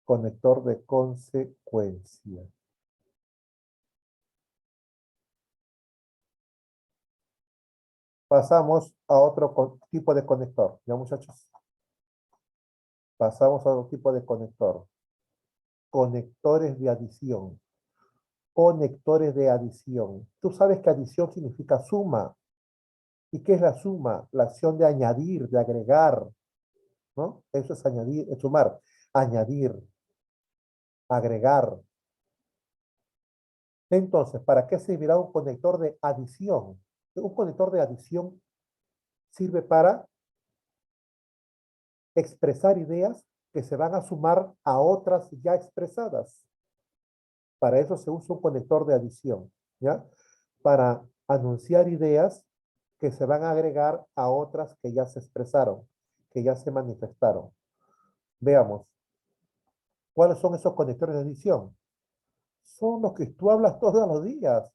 Conector de consecuencia. Pasamos a otro tipo de conector. ¿Ya, muchachos? Pasamos a otro tipo de conector. Conectores de adición. Conectores de adición. Tú sabes que adición significa suma. ¿Y qué es la suma? La acción de añadir, de agregar, ¿no? Eso es añadir, es sumar. Añadir, agregar. Entonces, ¿para qué servirá un conector de adición? Un conector de adición sirve para expresar ideas que se van a sumar a otras ya expresadas. Para eso se usa un conector de adición, ¿ya? Para anunciar ideas que se van a agregar a otras que ya se expresaron, que ya se manifestaron. Veamos, ¿cuáles son esos conectores de adición? Son los que tú hablas todos los días.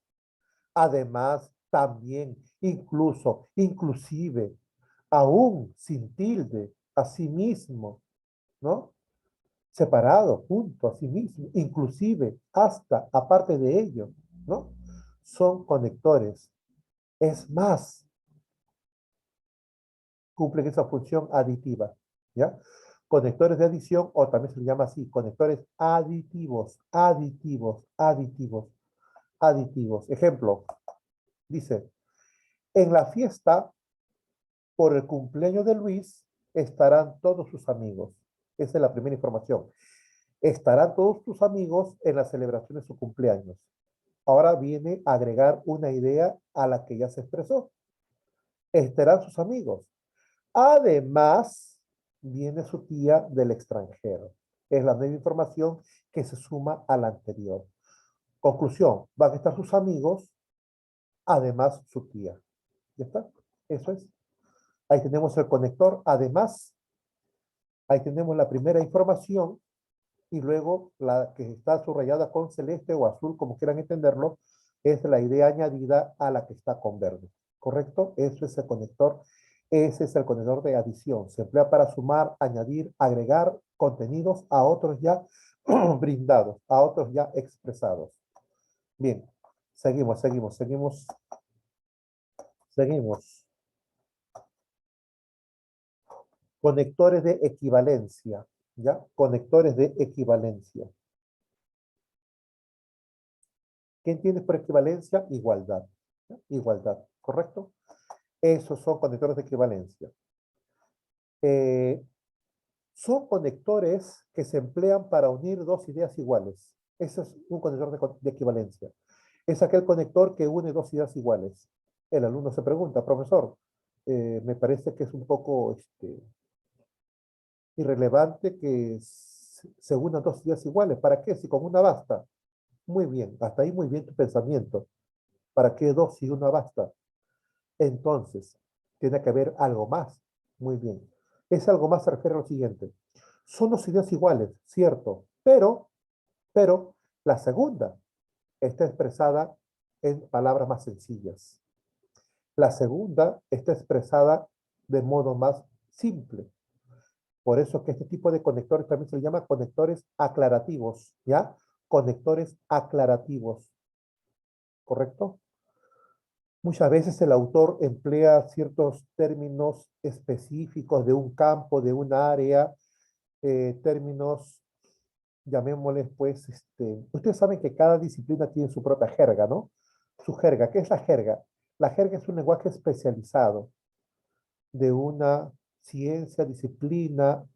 Además, también, incluso, inclusive, aún sin tilde, asimismo, ¿no? Separado, junto, asimismo, inclusive, hasta, aparte de ello, ¿no? Son conectores. Es más, cumplen esa función aditiva, ¿ya? Conectores de adición, o también se le llama así, conectores aditivos, aditivos, aditivos, aditivos. Ejemplo, dice, en la fiesta por el cumpleaños de Luis estarán todos sus amigos. Esa es la primera información. Estarán todos tus amigos en la celebración de su cumpleaños. Ahora viene a agregar una idea a la que ya se expresó. Estarán sus amigos. Además, viene su tía del extranjero. Es la nueva información que se suma a la anterior. Conclusión, van a estar sus amigos, además su tía. ¿Ya está? Eso es. Ahí tenemos el conector, además. Ahí tenemos la primera información y luego la que está subrayada con celeste o azul, como quieran entenderlo, es la idea añadida a la que está con verde. ¿Correcto? Eso es el conector. Ese es el conector de adición. Se emplea para sumar, añadir, agregar contenidos a otros ya brindados, a otros ya expresados. Bien, seguimos. Conectores de equivalencia, ¿ya? Conectores de equivalencia. ¿Qué entiendes por equivalencia? Igualdad. ¿Ya? Igualdad, ¿correcto? Esos son conectores de equivalencia. Son conectores que se emplean para unir dos ideas iguales. Ese es un conector de equivalencia. Es aquel conector que une dos ideas iguales. El alumno se pregunta, profesor, me parece que es un poco irrelevante que se unan dos ideas iguales. ¿Para qué? Si con una basta. Muy bien, hasta ahí muy bien tu pensamiento. ¿Para qué dos si una basta? Entonces, tiene que haber algo más. Muy bien. Ese algo más se refiere a lo siguiente. Son dos ideas iguales, cierto, pero la segunda está expresada en palabras más sencillas. La segunda está expresada de modo más simple. Por eso que este tipo de conectores también se le llama conectores aclarativos, ¿ya? Conectores aclarativos, ¿correcto? Muchas veces el autor emplea ciertos términos específicos de un campo, de un área, términos, llamémosles pues, ustedes saben que cada disciplina tiene su propia jerga, ¿no? Su jerga, ¿qué es la jerga? La jerga es un lenguaje especializado de una ciencia, disciplina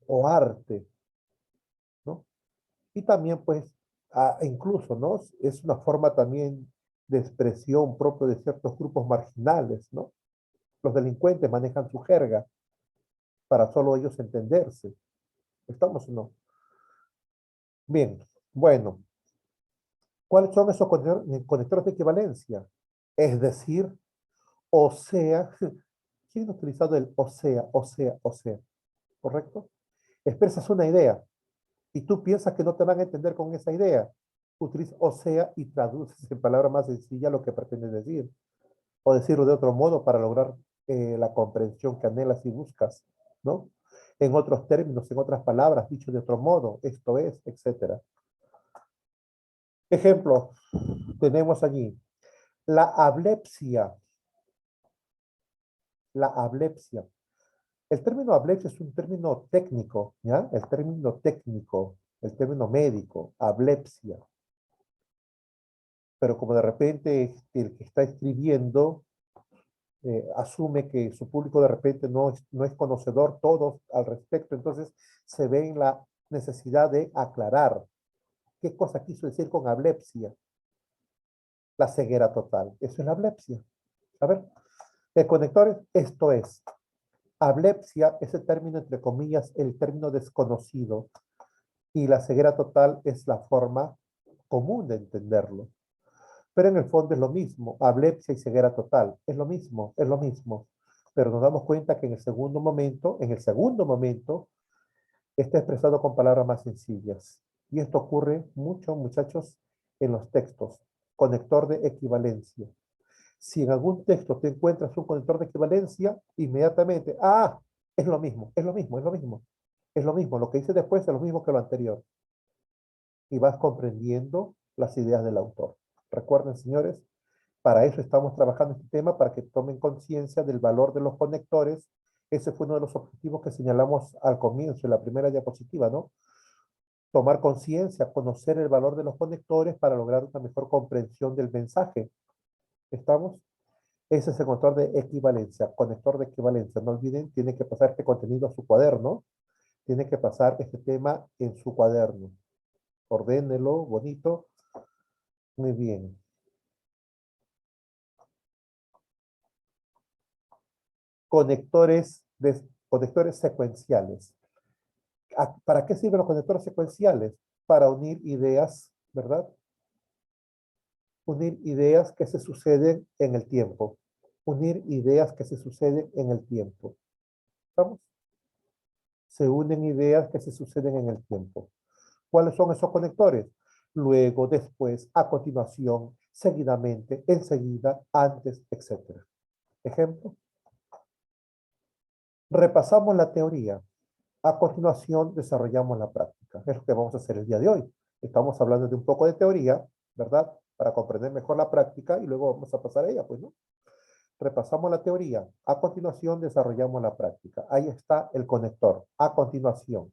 o arte, ¿no? Y también, pues, incluso, ¿no? Es una forma también de expresión propio de ciertos grupos marginales, ¿no? Los delincuentes manejan su jerga para solo ellos entenderse. ¿Estamos o no? Bien, bueno. ¿Cuáles son esos conectores de equivalencia? Es decir, o sea, ¿quién ha utilizado el o sea? ¿Correcto? Expresas una idea y tú piensas que no te van a entender con esa idea. Utiliza o sea y traduces en palabras más sencillas lo que pretendes decir. O decirlo de otro modo para lograr la comprensión que anhelas y buscas, ¿no? En otros términos, en otras palabras, dicho de otro modo, esto es, etcétera. Ejemplo, tenemos allí la ablepsia. La ablepsia. El término ablepsia es un término técnico, ¿ya? El término técnico, el término médico, ablepsia. Pero como de repente el que está escribiendo asume que su público de repente no es conocedor todos al respecto, entonces se ve en la necesidad de aclarar qué cosa quiso decir con ablepsia. la ceguera total. Eso es la ablepsia. A ver, el conector, esto es. Ablepsia, ese término entre comillas, el término desconocido. Y la ceguera total es la forma común de entenderlo. Pero en el fondo es lo mismo. Ablepsia y ceguera total. Es lo mismo, es lo mismo. Pero nos damos cuenta que en el segundo momento, está expresado con palabras más sencillas. Y esto ocurre mucho, muchachos, en los textos. Conector de equivalencia. Si en algún texto te encuentras un conector de equivalencia, inmediatamente, es lo mismo, es lo mismo, es lo mismo. Es lo mismo, lo que dice después es lo mismo que lo anterior. Y vas comprendiendo las ideas del autor. Recuerden, señores, para eso estamos trabajando este tema, para que tomen conciencia del valor de los conectores. Ese fue uno de los objetivos que señalamos al comienzo, en la primera diapositiva, ¿no? Tomar conciencia, conocer el valor de los conectores para lograr una mejor comprensión del mensaje. ¿Estamos? Ese es el conector de equivalencia, conector de equivalencia. No olviden, tiene que pasar este contenido a su cuaderno. Tiene que pasar este tema en su cuaderno. Ordénelo, bonito. Muy bien. Conectores secuenciales. ¿Para qué sirven los conectores secuenciales? Para unir ideas, ¿verdad? Unir ideas que se suceden en el tiempo. Unir ideas que se suceden en el tiempo. ¿Estamos? Se unen ideas que se suceden en el tiempo. ¿Cuáles son esos conectores? Luego, después, a continuación, seguidamente, enseguida, antes, etc. Ejemplo. Repasamos la teoría. A continuación, desarrollamos la práctica. Es lo que vamos a hacer el día de hoy. Estamos hablando de un poco de teoría, ¿verdad? Para comprender mejor la práctica y luego vamos a pasar a ella, pues, ¿no? Repasamos la teoría. A continuación, desarrollamos la práctica. Ahí está el conector. A continuación.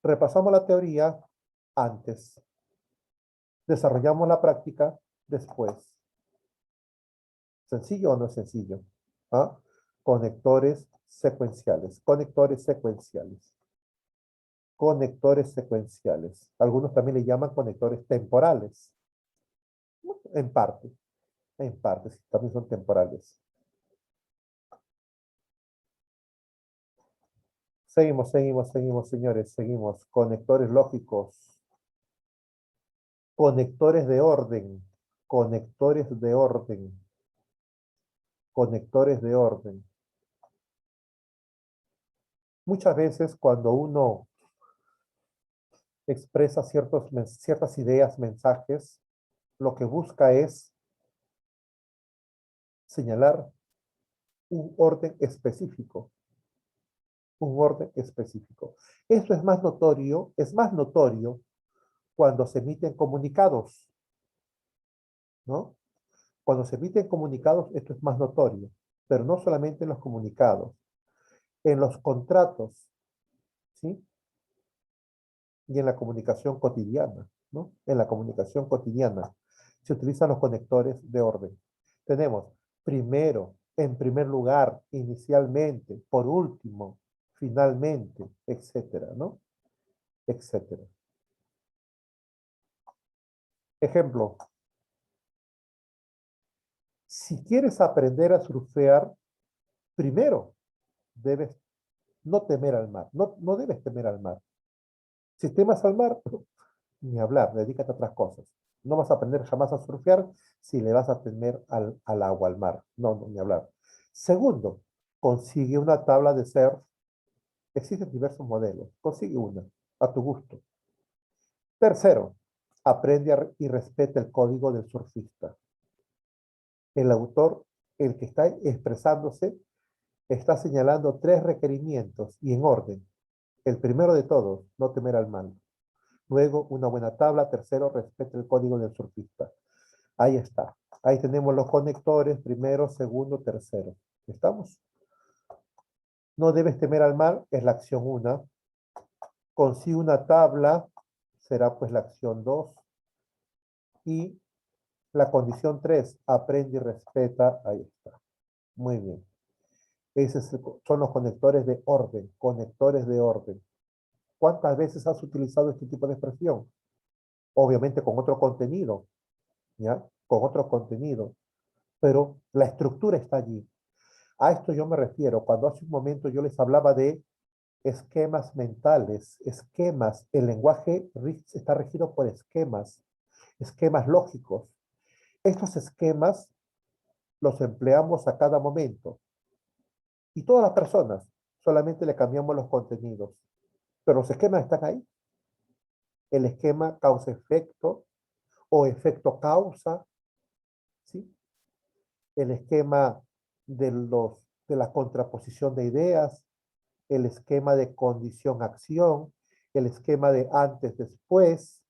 Repasamos la teoría antes. Desarrollamos la práctica después. ¿Sencillo o no es sencillo? ¿Ah? Conectores secuenciales. Conectores secuenciales. Conectores secuenciales. Algunos también le llaman conectores temporales. En parte. En parte, sí, también son temporales. Seguimos, señores. Seguimos. Conectores lógicos. Conectores de orden. Conectores de orden. Conectores de orden. Muchas veces cuando uno expresa ciertas ideas, mensajes, lo que busca es señalar un orden específico. Un orden específico. Esto es más notorio cuando se emiten comunicados, ¿no? Cuando se emiten comunicados, esto es más notorio, pero no solamente en los comunicados, en los contratos, ¿sí? Y en la comunicación cotidiana, ¿no? En la comunicación cotidiana se utilizan los conectores de orden. Tenemos primero, en primer lugar, inicialmente, por último, finalmente, etcétera, ¿no? Etcétera. Ejemplo. Si quieres aprender a surfear, primero debes no temer al mar. No debes temer al mar. Si temas al mar, ni hablar, dedícate a otras cosas. No vas a aprender jamás a surfear si le vas a temer al agua, al mar. No, ni hablar. Segundo, consigue una tabla de surf. Existen diversos modelos. Consigue una, a tu gusto. Tercero, aprende y respeta el código del surfista. El autor, el que está expresándose, está señalando 3 requerimientos y en orden. El primero de todos, no temer al mal. Luego, una buena tabla. Tercero, respeta el código del surfista. Ahí está. Ahí tenemos los conectores, primero, segundo, tercero. ¿Estamos? No debes temer al mal, es la acción 1. Consigue una tabla, será pues la acción 2. Y la condición 3, aprende y respeta, ahí está. Muy bien. Esos son los conectores de orden, conectores de orden. ¿Cuántas veces has utilizado este tipo de expresión? Obviamente con otro contenido, ¿ya? con otro contenido, pero la estructura está allí. A esto yo me refiero cuando hace un momento yo les hablaba de esquemas mentales, esquemas. El lenguaje está regido por esquemas, esquemas lógicos. Estos esquemas los empleamos a cada momento. Y todas las personas, solamente le cambiamos los contenidos. Pero los esquemas están ahí. El esquema causa-efecto o efecto-causa, ¿sí? El esquema de la contraposición de ideas, el esquema de condición-acción, el esquema de antes-después,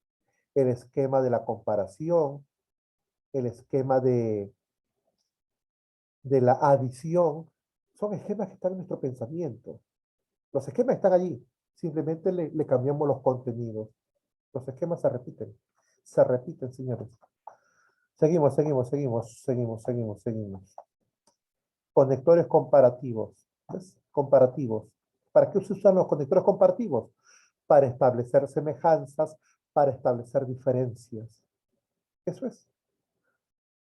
el esquema de la comparación, el esquema de la adición. Son esquemas que están en nuestro pensamiento. Los esquemas están allí, simplemente le cambiamos los contenidos. Los esquemas se repiten, señores. Seguimos. Conectores comparativos. ¿Ves? Comparativos. ¿Para qué se usan los conectores comparativos? Para establecer semejanzas, para establecer diferencias. Eso es.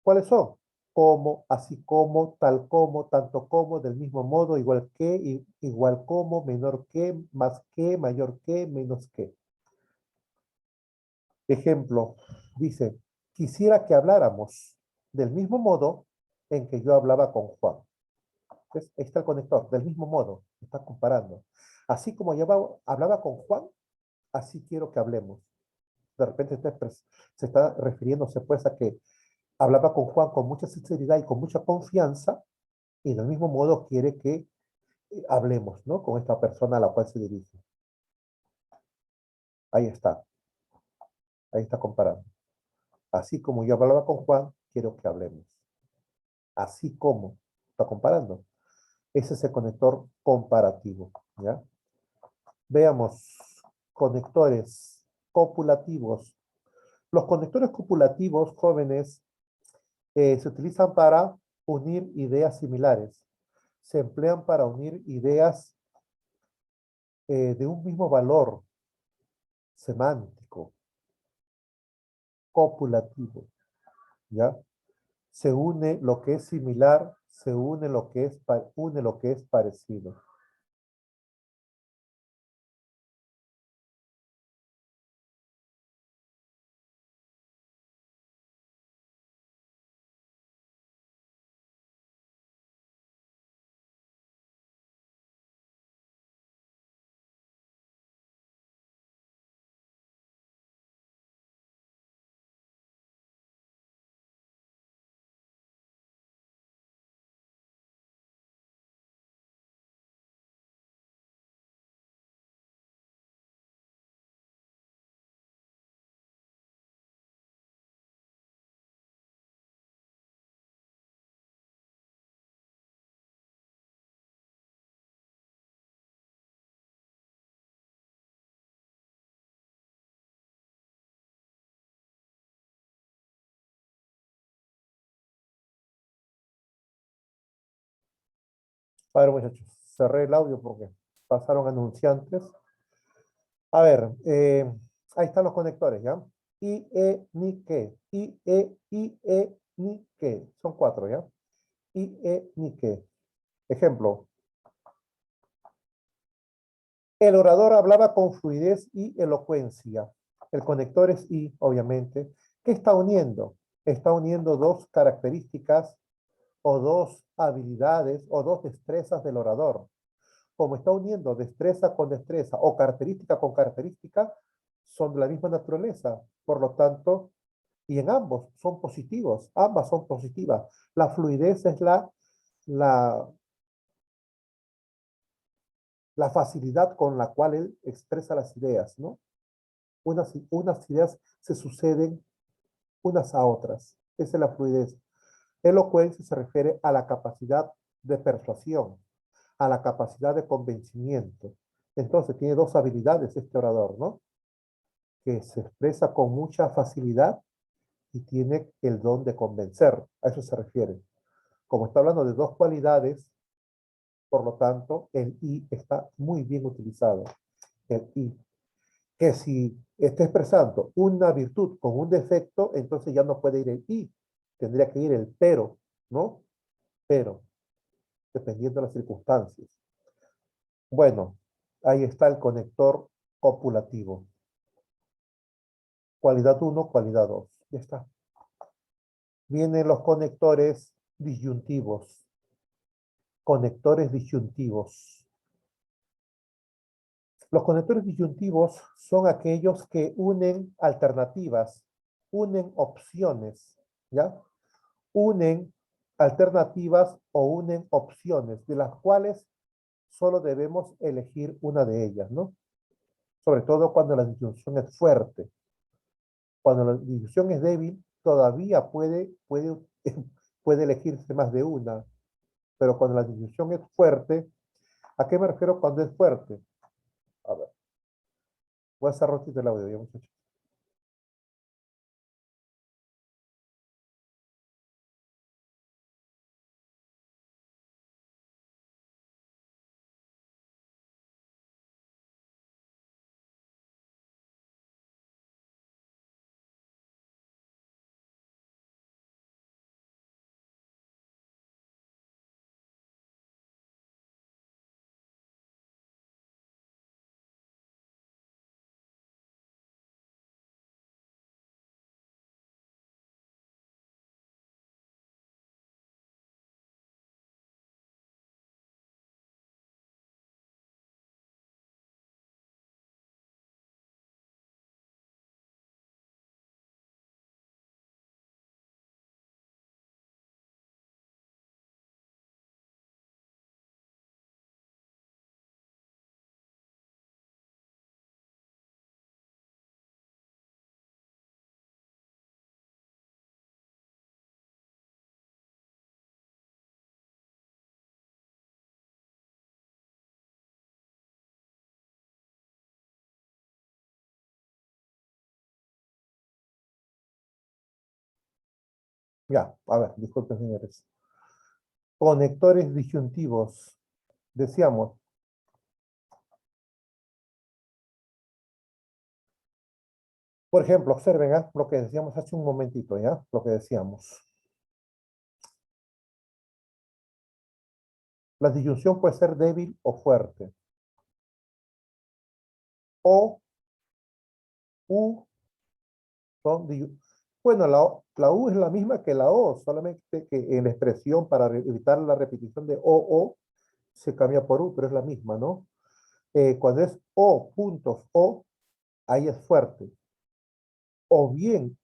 ¿Cuáles son? Como, así como, tal como, tanto como, del mismo modo, igual que, igual como, menor que, más que, mayor que, menos que. Ejemplo, dice, quisiera que habláramos del mismo modo en que yo hablaba con Juan. ¿Ves? Ahí está el conector, del mismo modo, está comparando. Así como yo hablaba con Juan, así quiero que hablemos. De repente se está refiriéndose pues a que hablaba con Juan con mucha sinceridad y con mucha confianza, y del mismo modo quiere que hablemos, ¿no? Con esta persona a la cual se dirige. Ahí está comparando. Así como yo hablaba con Juan, quiero que hablemos. Así como, está comparando. Ese es el conector comparativo, ¿ya? Veamos, conectores copulativos. Los conectores copulativos, jóvenes, se utilizan para unir ideas similares. Se emplean para unir ideas de un mismo valor semántico, copulativo, ¿ya? Se une lo que es similar, se une lo que es parecido. A ver, muchachos, cerré el audio porque pasaron anunciantes. A ver, ahí están los conectores, ¿ya? I, E, ni, que. I, E, ni, que. Son 4, ¿ya? I, E, ni, que. Ejemplo. El orador hablaba con fluidez y elocuencia. El conector es I, obviamente. ¿Qué está uniendo? Está uniendo dos características o dos habilidades o dos destrezas del orador. Como está uniendo destreza con destreza o característica con característica, son de la misma naturaleza. Por lo tanto, y en ambos son positivos, ambas son positivas. La fluidez es la facilidad con la cual él expresa las ideas, ¿no? Unas ideas se suceden unas a otras. Esa es la fluidez. Elocuencia se refiere a la capacidad de persuasión, a la capacidad de convencimiento. Entonces tiene dos habilidades este orador, ¿no? Que se expresa con mucha facilidad y tiene el don de convencer. A eso se refiere. Como está hablando de dos cualidades, por lo tanto, el I está muy bien utilizado. El I. Que si está expresando una virtud con un defecto, entonces ya no puede ir el I, Tendría que ir el pero, ¿no? Pero, dependiendo de las circunstancias. Bueno, ahí está el conector copulativo. Cualidad 1, cualidad 2. Ya está. Vienen los conectores disyuntivos. Conectores disyuntivos. Los conectores disyuntivos son aquellos que unen alternativas, unen opciones, ¿ya? Unen alternativas o unen opciones, de las cuales solo debemos elegir una de ellas, ¿no? Sobre todo cuando la disyunción es fuerte. Cuando la disyunción es débil, todavía puede elegirse más de una, pero cuando la disyunción es fuerte, ¿a qué me refiero cuando es fuerte? A ver, voy a hacer ratito el audio, ya, muchachos. Ya, a ver, disculpen, señores. Conectores disyuntivos. Decíamos, por ejemplo, observen lo que decíamos hace un momentito, ¿ya? Lo que decíamos. La disyunción puede ser débil o fuerte. O, U, bueno, la U es la misma que la O, solamente que en la expresión para evitar la repetición de O se cambia por U, pero es la misma, ¿no? Cuando es O puntos O, ahí es fuerte. O bien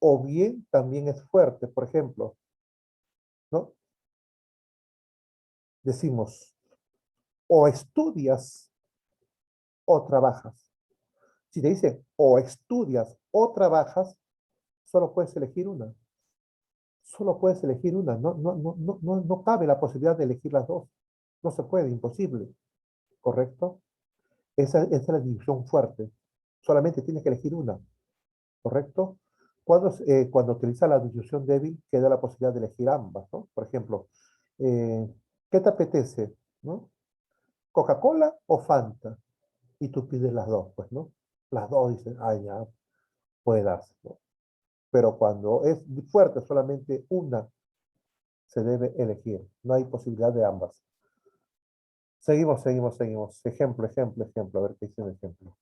también es fuerte. Por ejemplo, ¿no? Decimos, o estudias o trabajas. Si te dice o estudias o trabajas, solo puedes elegir una. Solo puedes elegir una. No cabe la posibilidad de elegir las dos. No se puede, imposible. ¿Correcto? Esa es la división fuerte. Solamente tienes que elegir una. ¿Correcto? Cuando utiliza la disyunción débil, queda la posibilidad de elegir ambas, ¿no? Por ejemplo, ¿qué te apetece? ¿No? ¿Coca-Cola o Fanta? Y tú pides las dos, pues, ¿no? Las dos dicen, ay, ya, puedas, ¿no? Pero cuando es fuerte, solamente una se debe elegir. No hay posibilidad de ambas. Seguimos. Ejemplo. A ver qué dice el ejemplo.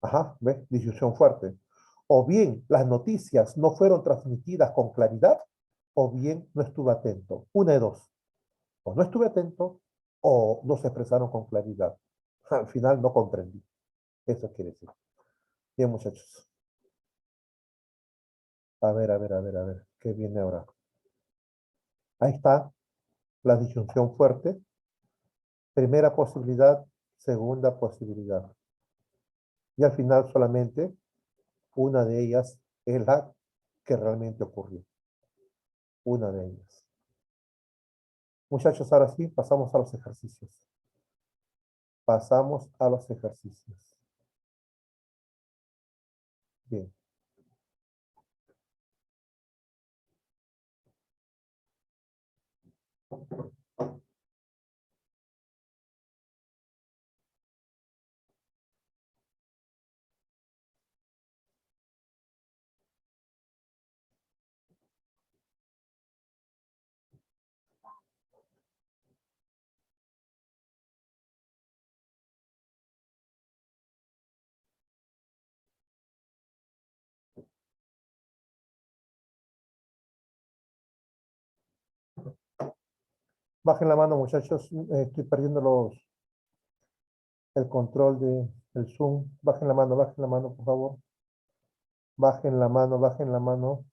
Ajá, ¿ves? Disyunción fuerte. O bien las noticias no fueron transmitidas con claridad, o bien no estuve atento. Una de dos. O no estuve atento, o no se expresaron con claridad. Al final no comprendí. Eso quiere decir. Bien, muchachos. A ver. ¿Qué viene ahora? Ahí está la disyunción fuerte. Primera posibilidad, segunda posibilidad. Y al final solamente una de ellas es la que realmente ocurrió. Una de ellas. Muchachos, ahora sí, pasamos a los ejercicios. Pasamos a los ejercicios. Bien. Bajen la mano, muchachos. Estoy perdiendo el control del Zoom. Bajen la mano, por favor. Bajen la mano, bajen la mano.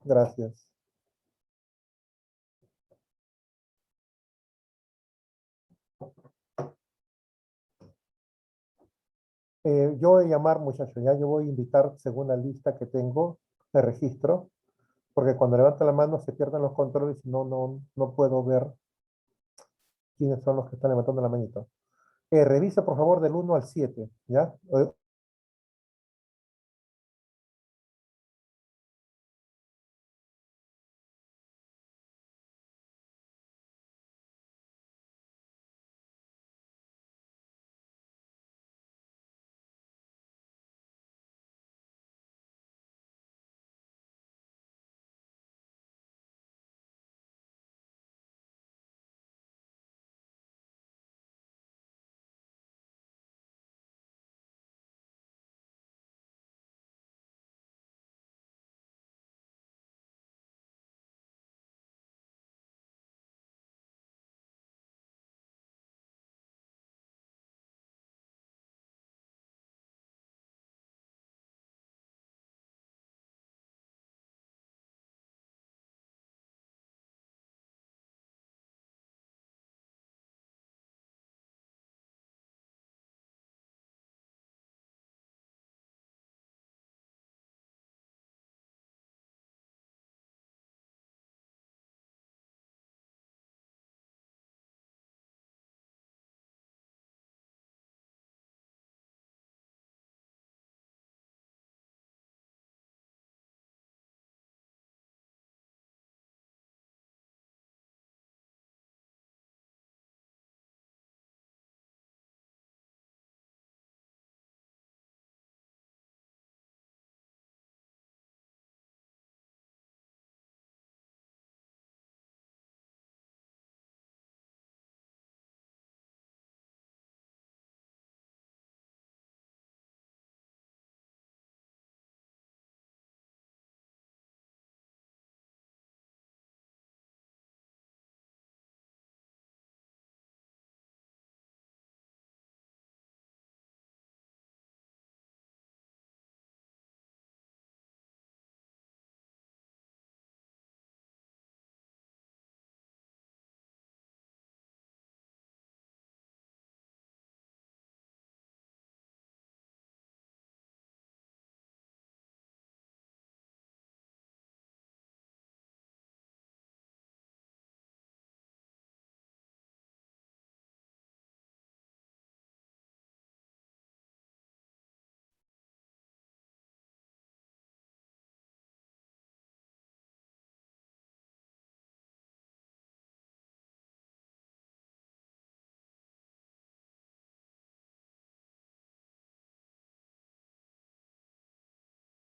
Gracias. Yo voy a llamar, muchachos, ya yo voy a invitar según la lista que tengo de registro, porque cuando levanta la mano se pierden los controles y no puedo ver quiénes son los que están levantando la manito. Revisa, por favor, del 1 al 7, ¿ya?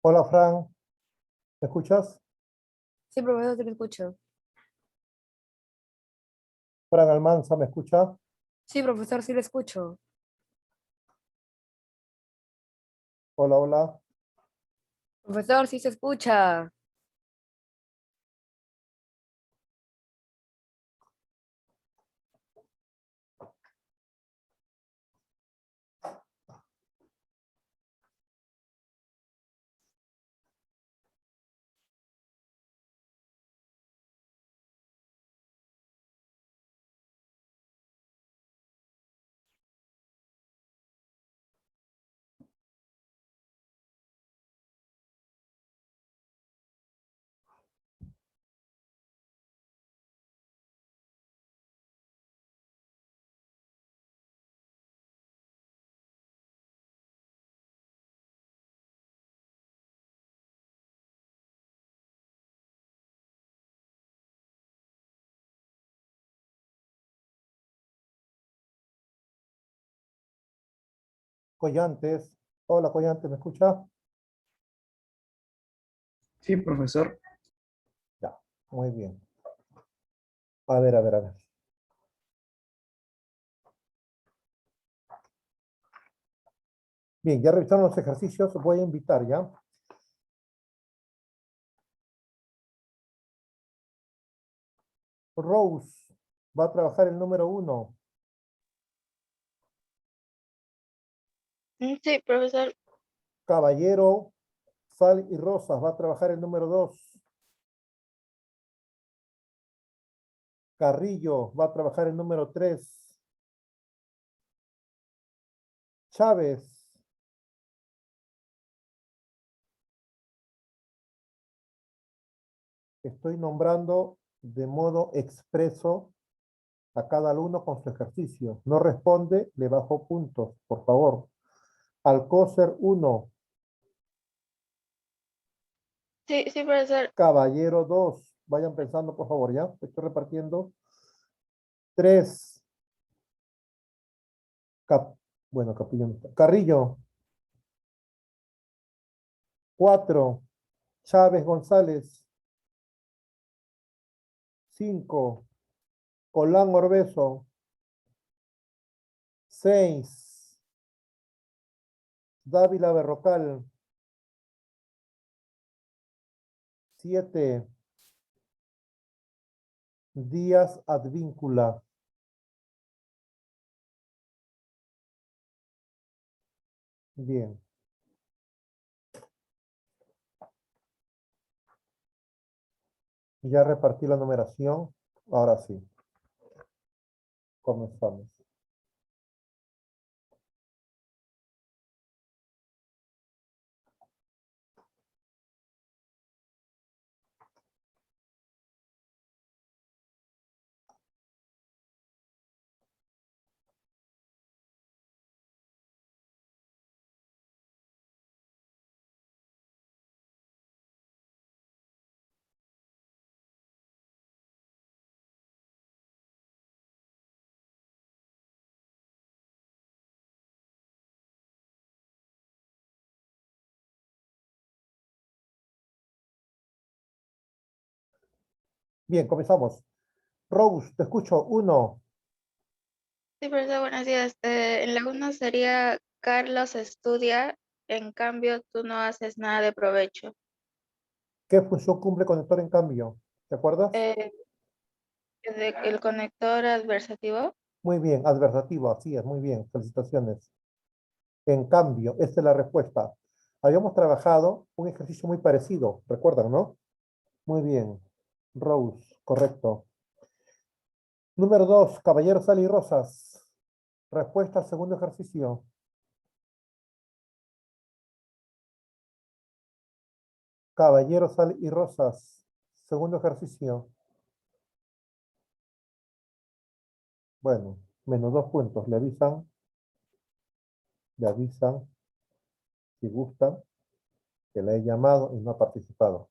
Hola, Fran, ¿me escuchas? Sí, profesor, te lo escucho. Fran Almanza, ¿me escucha? Sí, profesor, sí lo escucho. Hola, hola. Profesor, sí se escucha. Collantes. Hola, Collantes, ¿me escucha? Sí, profesor. Ya, muy bien. A ver, a ver, a ver. Bien, ya revisaron los ejercicios, voy a invitar ya. Rose va a trabajar el número 1. Sí, profesor. Caballero, Sal y Rosas va a trabajar el número 2. Carrillo va a trabajar el número 3. Chávez. Estoy nombrando de modo expreso a cada alumno con su ejercicio. No responde, le bajo puntos, por favor. Alcócer 1. Sí, sí, profesor. Caballero 2. Vayan pensando, por favor, ¿ya? Estoy repartiendo. 3. Bueno, Capillo no está. Carrillo. 4. Chávez González. 5. Colán Orbeso. 6. Dávila Berrocal. 7. Díaz Advíncula. Bien. Ya repartí la numeración. Ahora sí. Comenzamos. Bien, comenzamos. Rose, te escucho. 1. Sí, profesor, buenos días. En la 1 sería Carlos estudia, en cambio tú no haces nada de provecho. ¿Qué función cumple conector en cambio? ¿Te acuerdas? El conector adversativo. Muy bien, adversativo, así es, muy bien, felicitaciones. En cambio, esta es la respuesta. Habíamos trabajado un ejercicio muy parecido, ¿recuerdan, no? Muy bien, Rose, correcto. Número 2, Caballero Sal y Rosas. Respuesta al segundo ejercicio. Caballero Sal y Rosas. Segundo ejercicio. Bueno, menos 2 puntos. Le avisan si gustan que la he llamado y no ha participado.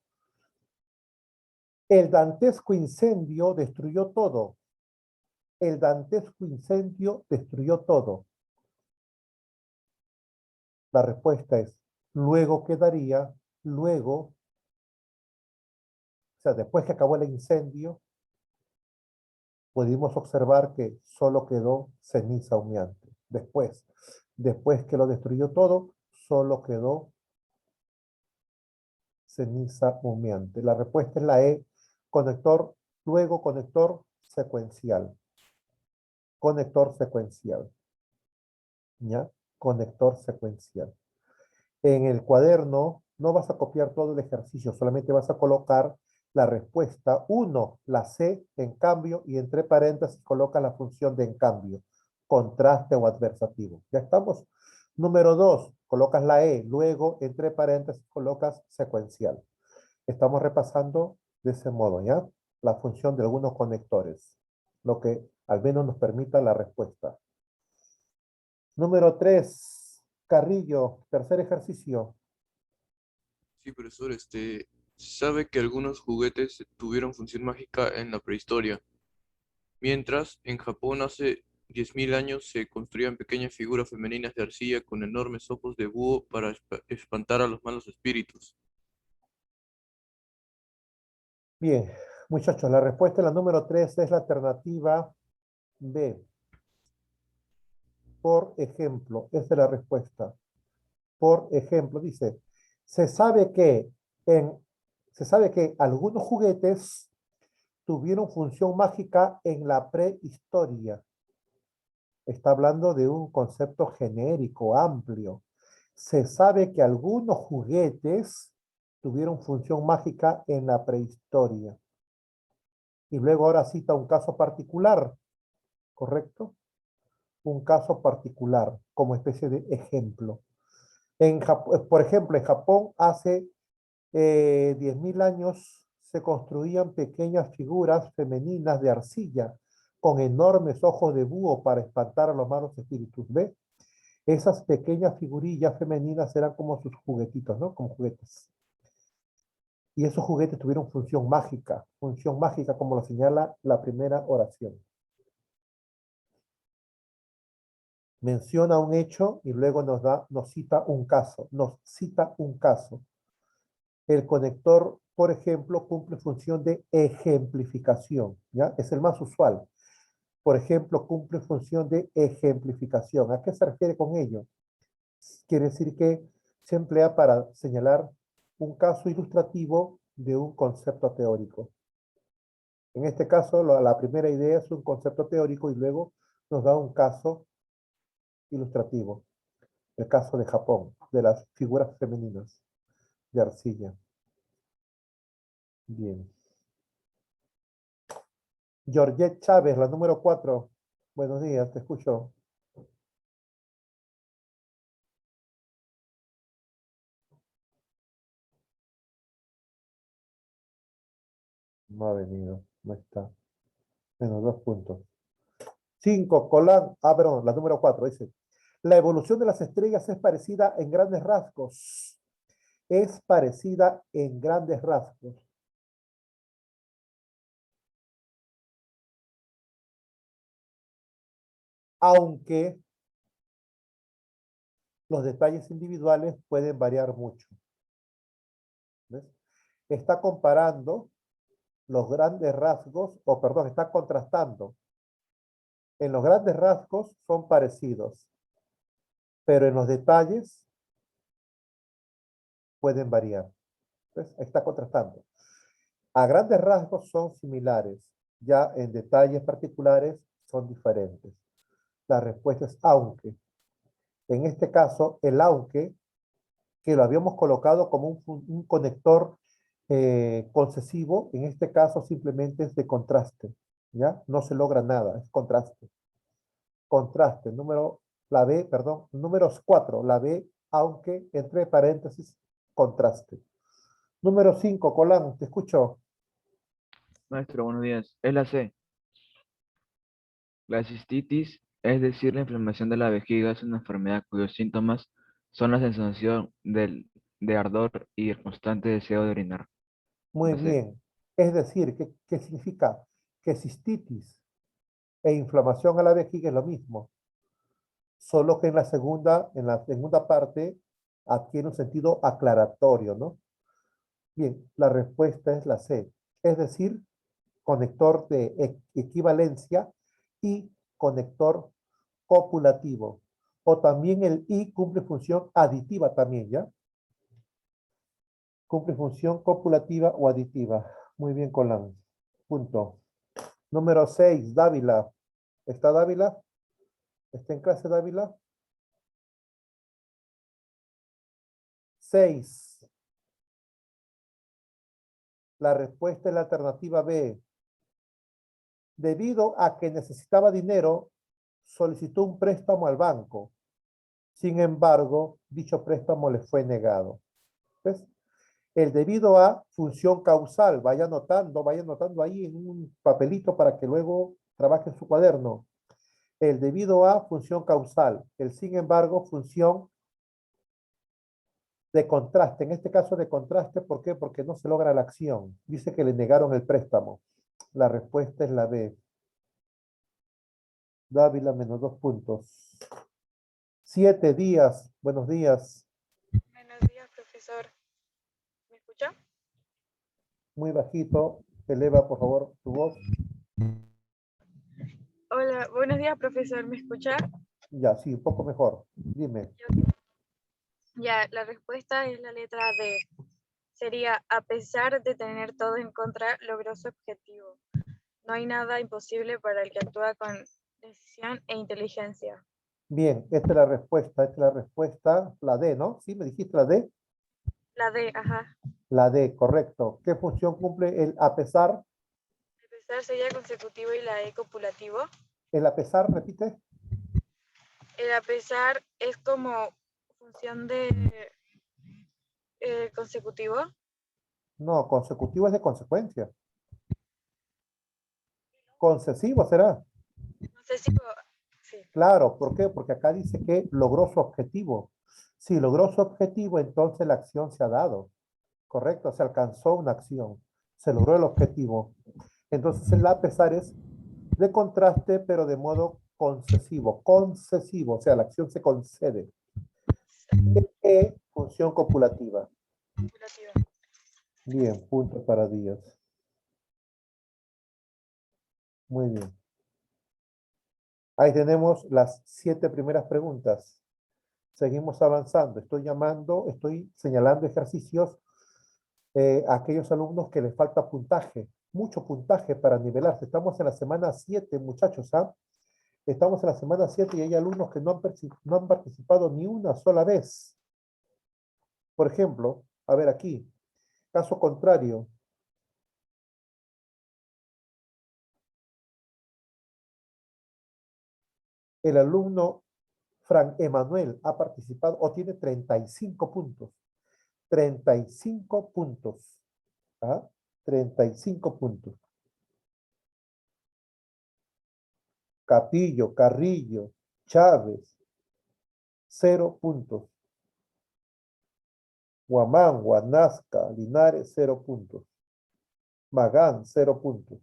El dantesco incendio destruyó todo. El dantesco incendio destruyó todo. La respuesta es, luego quedaría, luego, o sea, después que acabó el incendio, pudimos observar que solo quedó ceniza humeante. Después que lo destruyó todo, solo quedó ceniza humeante. La respuesta es la E, conector, luego conector secuencial. Conector secuencial. ¿Ya? Conector secuencial. En el cuaderno no vas a copiar todo el ejercicio, solamente vas a colocar la respuesta 1, la C, en cambio, y entre paréntesis coloca la función de en cambio, contraste o adversativo. ¿Ya estamos? Número 2, colocas la E, luego entre paréntesis colocas secuencial. Estamos repasando de ese modo, ¿ya? La función de algunos conectores, lo que al menos nos permita la respuesta. Número 3, Carrillo, tercer ejercicio. Sí, profesor, se sabe que algunos juguetes tuvieron función mágica en la prehistoria, mientras en Japón hace 10.000 años se construían pequeñas figuras femeninas de arcilla con enormes ojos de búho para espantar a los malos espíritus. Bien, muchachos, la respuesta en la número 3 es la alternativa B. Por ejemplo, esta es la respuesta. Por ejemplo, dice, se sabe que algunos juguetes tuvieron función mágica en la prehistoria. Está hablando de un concepto genérico, amplio. Se sabe que algunos juguetes tuvieron función mágica en la prehistoria. Y luego ahora cita un caso particular, ¿correcto? Un caso particular como especie de ejemplo. Por ejemplo, en Japón hace 10.000 años se construían pequeñas figuras femeninas de arcilla con enormes ojos de búho para espantar a los malos espíritus. ¿Ve? Esas pequeñas figurillas femeninas eran como sus juguetitos, ¿no? Como juguetes. Y esos juguetes tuvieron función mágica como lo señala la primera oración. Menciona un hecho y luego nos cita un caso. El conector, por ejemplo, cumple función de ejemplificación, ¿ya? Es el más usual. Por ejemplo, cumple función de ejemplificación. ¿A qué se refiere con ello? Quiere decir que se emplea para señalar un caso ilustrativo de un concepto teórico. En este caso, la primera idea es un concepto teórico y luego nos da un caso ilustrativo. El caso de Japón, de las figuras femeninas de arcilla. Bien. Georgette Chávez, la número 4. Buenos días, te escucho. No ha venido, no está. Menos 2 puntos. 5, Colán. Perdón, la número 4 dice. La evolución de las estrellas es parecida en grandes rasgos. Es parecida en grandes rasgos. Aunque los detalles individuales pueden variar mucho. ¿Ves? Está comparando los grandes rasgos, está contrastando. En los grandes rasgos son parecidos, pero en los detalles pueden variar. ¿Ves? Está contrastando. A grandes rasgos son similares, ya en detalles particulares son diferentes. La respuesta es aunque. En este caso, el aunque, que lo habíamos colocado como un conector concesivo, en este caso simplemente es de contraste, ¿ya? No se logra nada, es contraste. Contraste, números 4, la B, aunque, entre paréntesis, contraste. Número 5, Colán, te escucho. Maestro, buenos días. Es la C. La cistitis, es decir, la inflamación de la vejiga, es una enfermedad cuyos síntomas son la sensación de ardor y el constante deseo de orinar. Muy La C. bien. Es decir, ¿qué significa? Que cistitis e inflamación a la vejiga es lo mismo. Solo que en la segunda parte adquiere un sentido aclaratorio, ¿no? Bien, la respuesta es la C. Es decir, conector de equivalencia y conector copulativo. O también el I cumple función aditiva también, ¿ya? Cumple función copulativa o aditiva. Muy bien, Colán. Punto. Número 6, Dávila. ¿Está Dávila? ¿Está en clase Dávila? 6. La respuesta es la alternativa B. Debido a que necesitaba dinero, solicitó un préstamo al banco. Sin embargo, dicho préstamo le fue negado. ¿Ves? El debido a función causal. Vaya anotando ahí en un papelito para que luego trabaje en su cuaderno. El debido a función causal. El sin embargo, función de contraste. En este caso de contraste, ¿por qué? Porque no se logra la acción. Dice que le negaron el préstamo. La respuesta es la B. Dávila, menos 2 puntos. 7 días. Buenos días. Buenos días, profesor. ¿Me escucha? Muy bajito. Eleva, por favor, tu voz. Hola, buenos días, profesor. ¿Me escucha? Ya, sí, un poco mejor. Dime. Ya, la respuesta es la letra D. Sería, a pesar de tener todo en contra, logró su objetivo. No hay nada imposible para el que actúa con decisión e inteligencia. Bien, esta es la respuesta, la D, ¿no? ¿Sí me dijiste la D? La D, ajá. La D, correcto. ¿Qué función cumple el a pesar? A pesar sería consecutivo y la E copulativo. El a pesar, repite. El a pesar es como función de consecutivo. No, consecutivo es de consecuencia. Concesivo será. Concesivo, sí. Claro, ¿por qué? Porque acá dice que logró su objetivo. Si logró su objetivo, entonces la acción se ha dado. Correcto, se alcanzó una acción. Se logró el objetivo. Entonces el a pesar es de contraste, pero de modo concesivo. Concesivo, o sea, la acción se concede. Función copulativa. Copulativa. Bien, punto para Díaz. Muy bien. Ahí tenemos las 7 primeras preguntas. Seguimos avanzando. Estoy señalando ejercicios a aquellos alumnos que les falta puntaje, mucho puntaje para nivelarse. Estamos en la semana 7, muchachos, ¿ah? Estamos en la semana 7 y hay alumnos que no han participado ni una sola vez. Por ejemplo, a ver aquí, caso contrario. El alumno Frank Emanuel ha participado o tiene 35 puntos. 35 puntos. ¿Ah? 35 puntos. Capillo, Carrillo, Chávez, 0 puntos. Guamán, Guanasca, Linares, 0 puntos. Magán, 0 puntos.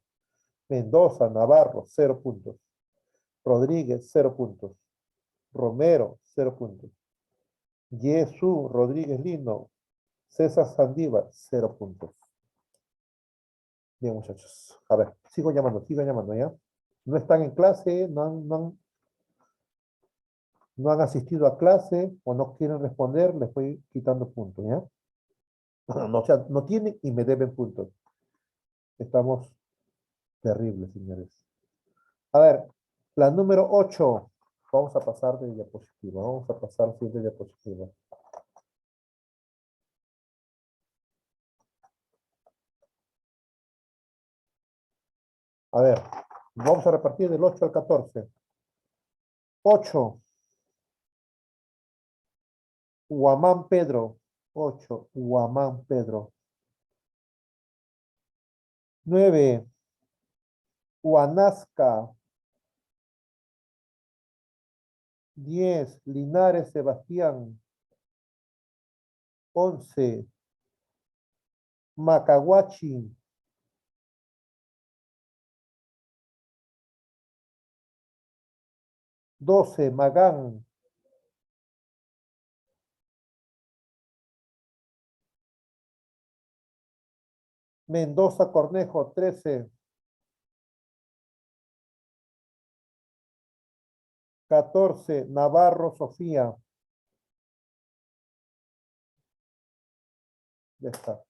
Mendoza, Navarro, 0 puntos. Rodríguez, 0 puntos. Romero, 0 puntos. Jesús Rodríguez Lino, César Sandívar, 0 puntos. Bien, muchachos. A ver, sigo llamando, ¿ya? No están en clase, no han asistido a clase o no quieren responder, les voy quitando puntos, ¿ya? No, o sea, no tienen y me deben puntos. Estamos terribles, señores. A ver, la número 8. Vamos a pasar de diapositiva. Vamos a pasar sí, de diapositiva. A ver, vamos a repartir del 8 al 14. 8. Huamán Pedro. 8. Huamán Pedro. 9. Huanasca. 10. Linares Sebastián. 11. Macahuachi. 12. Magán. 'Mendoza Cornejo, 13. 14. Navarro Sofía. Ya está.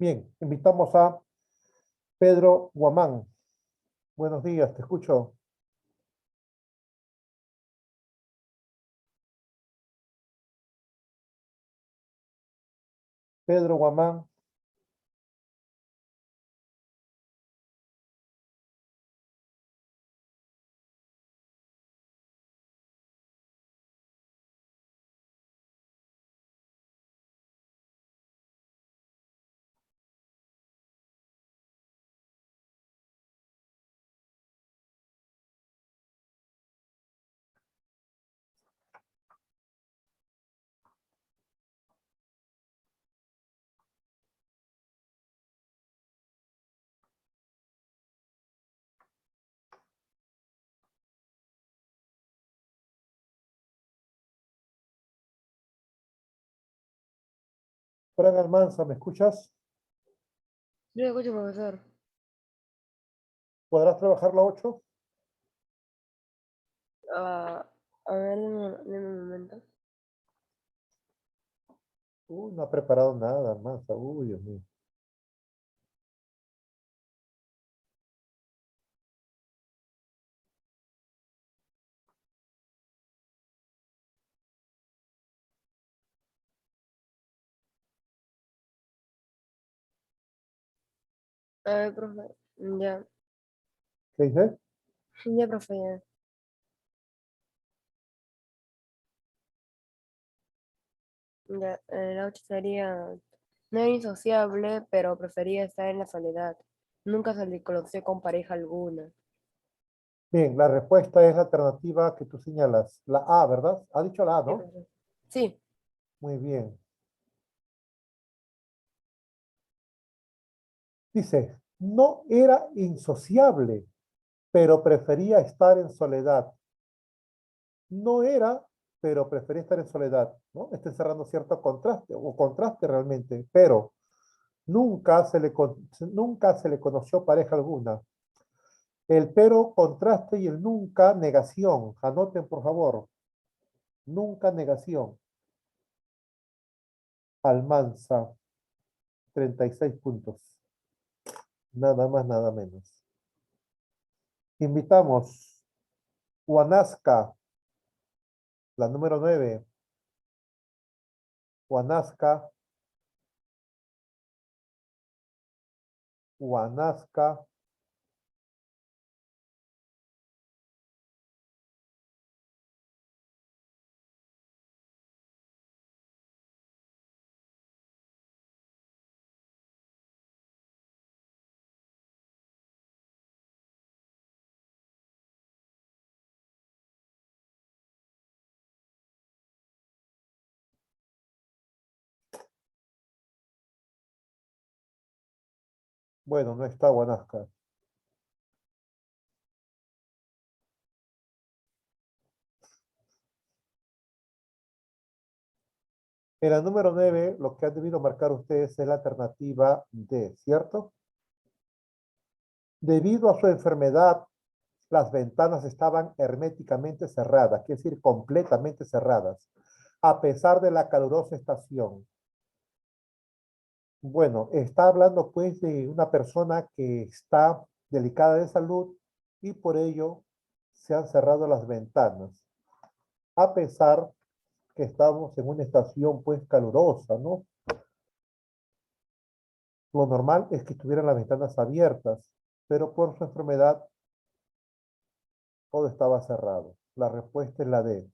Bien, invitamos a Pedro Guamán, buenos días, te escucho. Pedro Guamán. Fran Almanza, ¿me escuchas? Yo lo escucho, profesor. ¿Podrás trabajar la 8? A ver, deme un momento. No ha preparado nada, Almanza. Uy, Dios mío. A ver, profe. Ya, ¿Qué dice? ya, profe, ya. Ya, la 8 sería, no era insociable, pero prefería estar en la soledad. Nunca se le conoció con pareja alguna. Bien, la respuesta es la alternativa que tú señalas. La A, ¿verdad? Ha dicho la A, Sí, ¿no? profesor. Sí, Muy bien. Dice, no era insociable, pero prefería estar en soledad. No era, pero prefería estar en soledad, ¿no? Está encerrando cierto contraste, o contraste realmente, pero nunca se le conoció pareja alguna. El pero, contraste y el nunca, negación. Anoten, por favor. Nunca, negación. Almanza, 36 puntos. Nada más, nada menos. Invitamos Huanasca, la número 9. Huanasca, Huanasca. Bueno, no está Huanasca. En la número 9, lo que han debido marcar ustedes es la alternativa D, ¿cierto? Debido a su enfermedad, las ventanas estaban herméticamente cerradas, quiere decir completamente cerradas, a pesar de la calurosa estación. Bueno, está hablando pues de una persona que está delicada de salud y por ello se han cerrado las ventanas, a pesar que estamos en una estación pues calurosa, ¿no? Lo normal es que estuvieran las ventanas abiertas, pero por su enfermedad todo estaba cerrado. La respuesta es la D.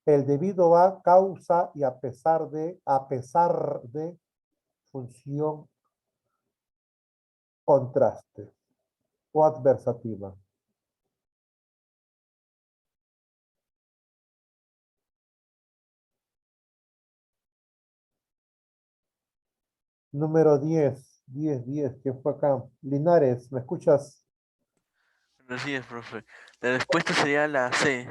El debido a causa y a pesar de función contraste o adversativa. Número 10, ¿quién fue acá? Linares, ¿me escuchas? Buenos días, profe. La respuesta sería la C.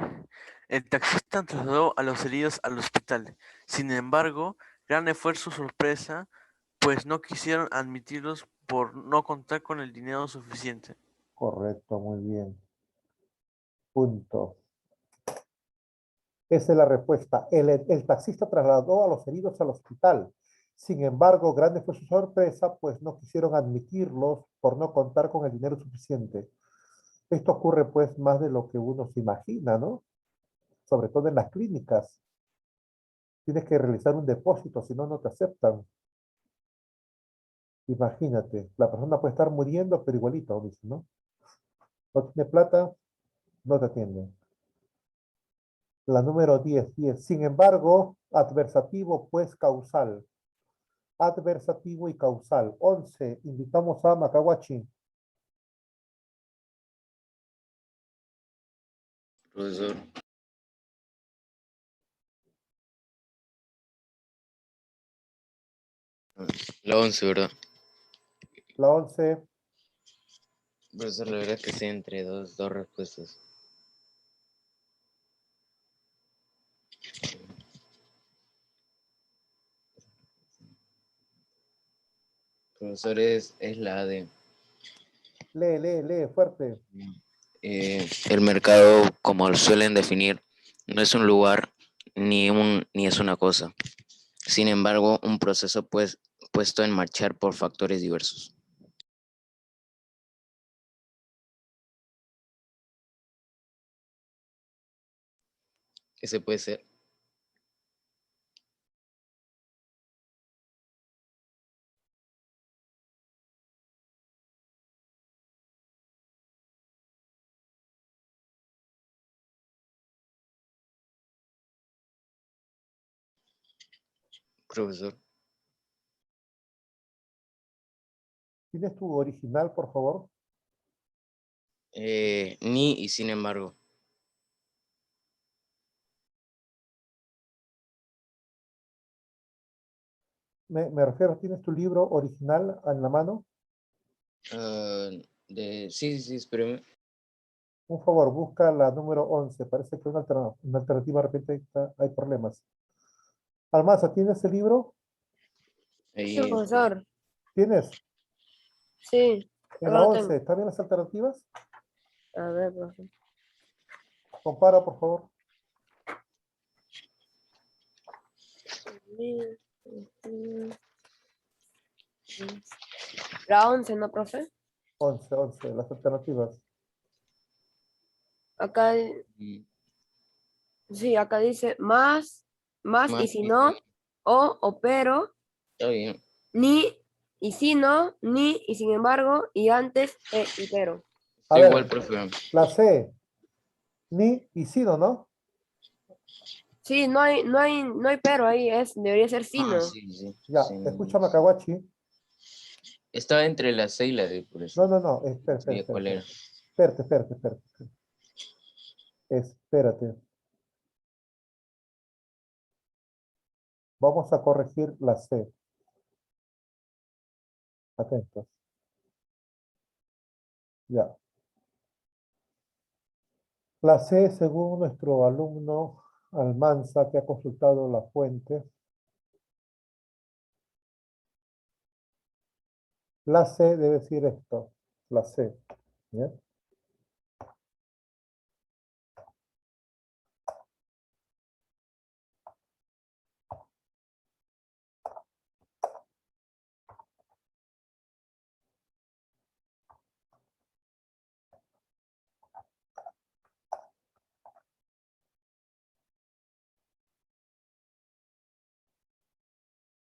El taxista trasladó a los heridos al hospital. Sin embargo, grande fue su sorpresa, pues no quisieron admitirlos por no contar con el dinero suficiente. Correcto, muy bien. Punto. Esa es la respuesta. El taxista trasladó a los heridos al hospital. Sin embargo, grande fue su sorpresa, pues no quisieron admitirlos por no contar con el dinero suficiente. Esto ocurre pues más de lo que uno se imagina, ¿no? Sobre todo en las clínicas. Tienes que realizar un depósito, si no, no te aceptan. Imagínate, la persona puede estar muriendo, pero igualito, dice, ¿no? No tiene plata, no te atienden. La número 10. Sin embargo, adversativo, pues causal. Adversativo y causal. 11. Invitamos a Macahuachi. Profesor. La 11, ¿verdad? La 11. Profesor, la verdad es que estoy entre dos respuestas. Profesor, es la de Lee, fuerte. el mercado, como lo suelen definir, no es un lugar ni es una cosa. Sin embargo, un proceso pues, puesto en marchar por factores diversos. Ese puede ser. Profesor. ¿Tienes tu original, por favor? Ni y sin embargo. Me refiero, ¿tienes tu libro original en la mano? Sí, espérame. Un favor, busca la número 11. Parece que una alternativa de repente hay problemas. Almanza, ¿tienes el libro? Sí, profesor. ¿Tienes? Sí, En acá la lo tengo. 11, ¿están bien las alternativas? A ver, profesor. Compara, por favor. La 11, ¿no, profe? 11, las alternativas. Acá, sí, acá dice más y si no, o pero, Está bien. ni y si no, ni y sin embargo, y antes, y pero. A Igual, ver, profe. la C. Ni y sino, ¿no? Sí, no hay pero ahí, debería ser sino. Sí. Ya, Sí, escucha Macahuachi. estaba entre la C y la D, por eso. No, espera, Sabía cuál era. espérate. Espérate. Vamos a corregir la C. Atentos. Ya. La C, según nuestro alumno Almanza, que ha consultado la fuente, la C debe decir esto, la C. ¿Ya?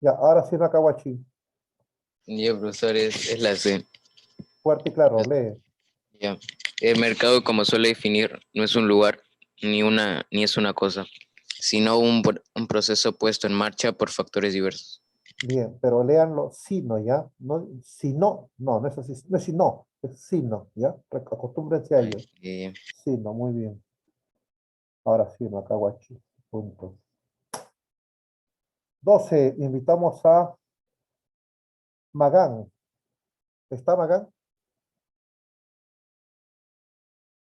Ya, ahora sí Macahuachi. Ya, profesor, es la C. Fuerte y claro, lee. Ya. El mercado, como suele definir, no es un lugar ni es una cosa, sino un proceso puesto en marcha por factores diversos. Bien, pero léanlo sino, ¿ya? No, no es así, no es sino, es sino, ¿ya? Acostúmbrense a ello. Ya. Sino, muy bien. Ahora sí, Macahuachi. Punto. 12, invitamos a Magán. ¿Está Magán?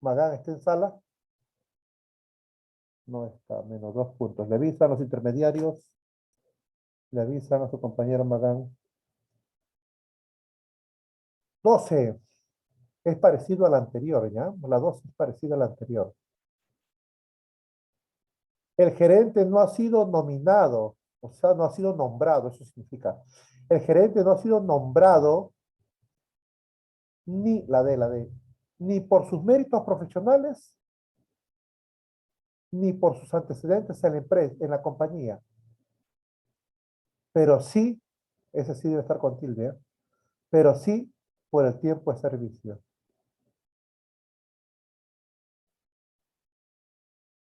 Magán, ¿está en sala? No está, menos 2 puntos. Le avisan los intermediarios. Le avisan a su compañero Magán. 12. Es parecido al anterior, ¿ya? La 12 es parecida al anterior. El gerente no ha sido nominado. O sea, no ha sido nombrado, eso significa. El gerente no ha sido nombrado ni ni por sus méritos profesionales, ni por sus antecedentes en la empresa, en la compañía. Pero sí, ese sí debe estar con tilde, ¿eh? Pero sí por el tiempo de servicio.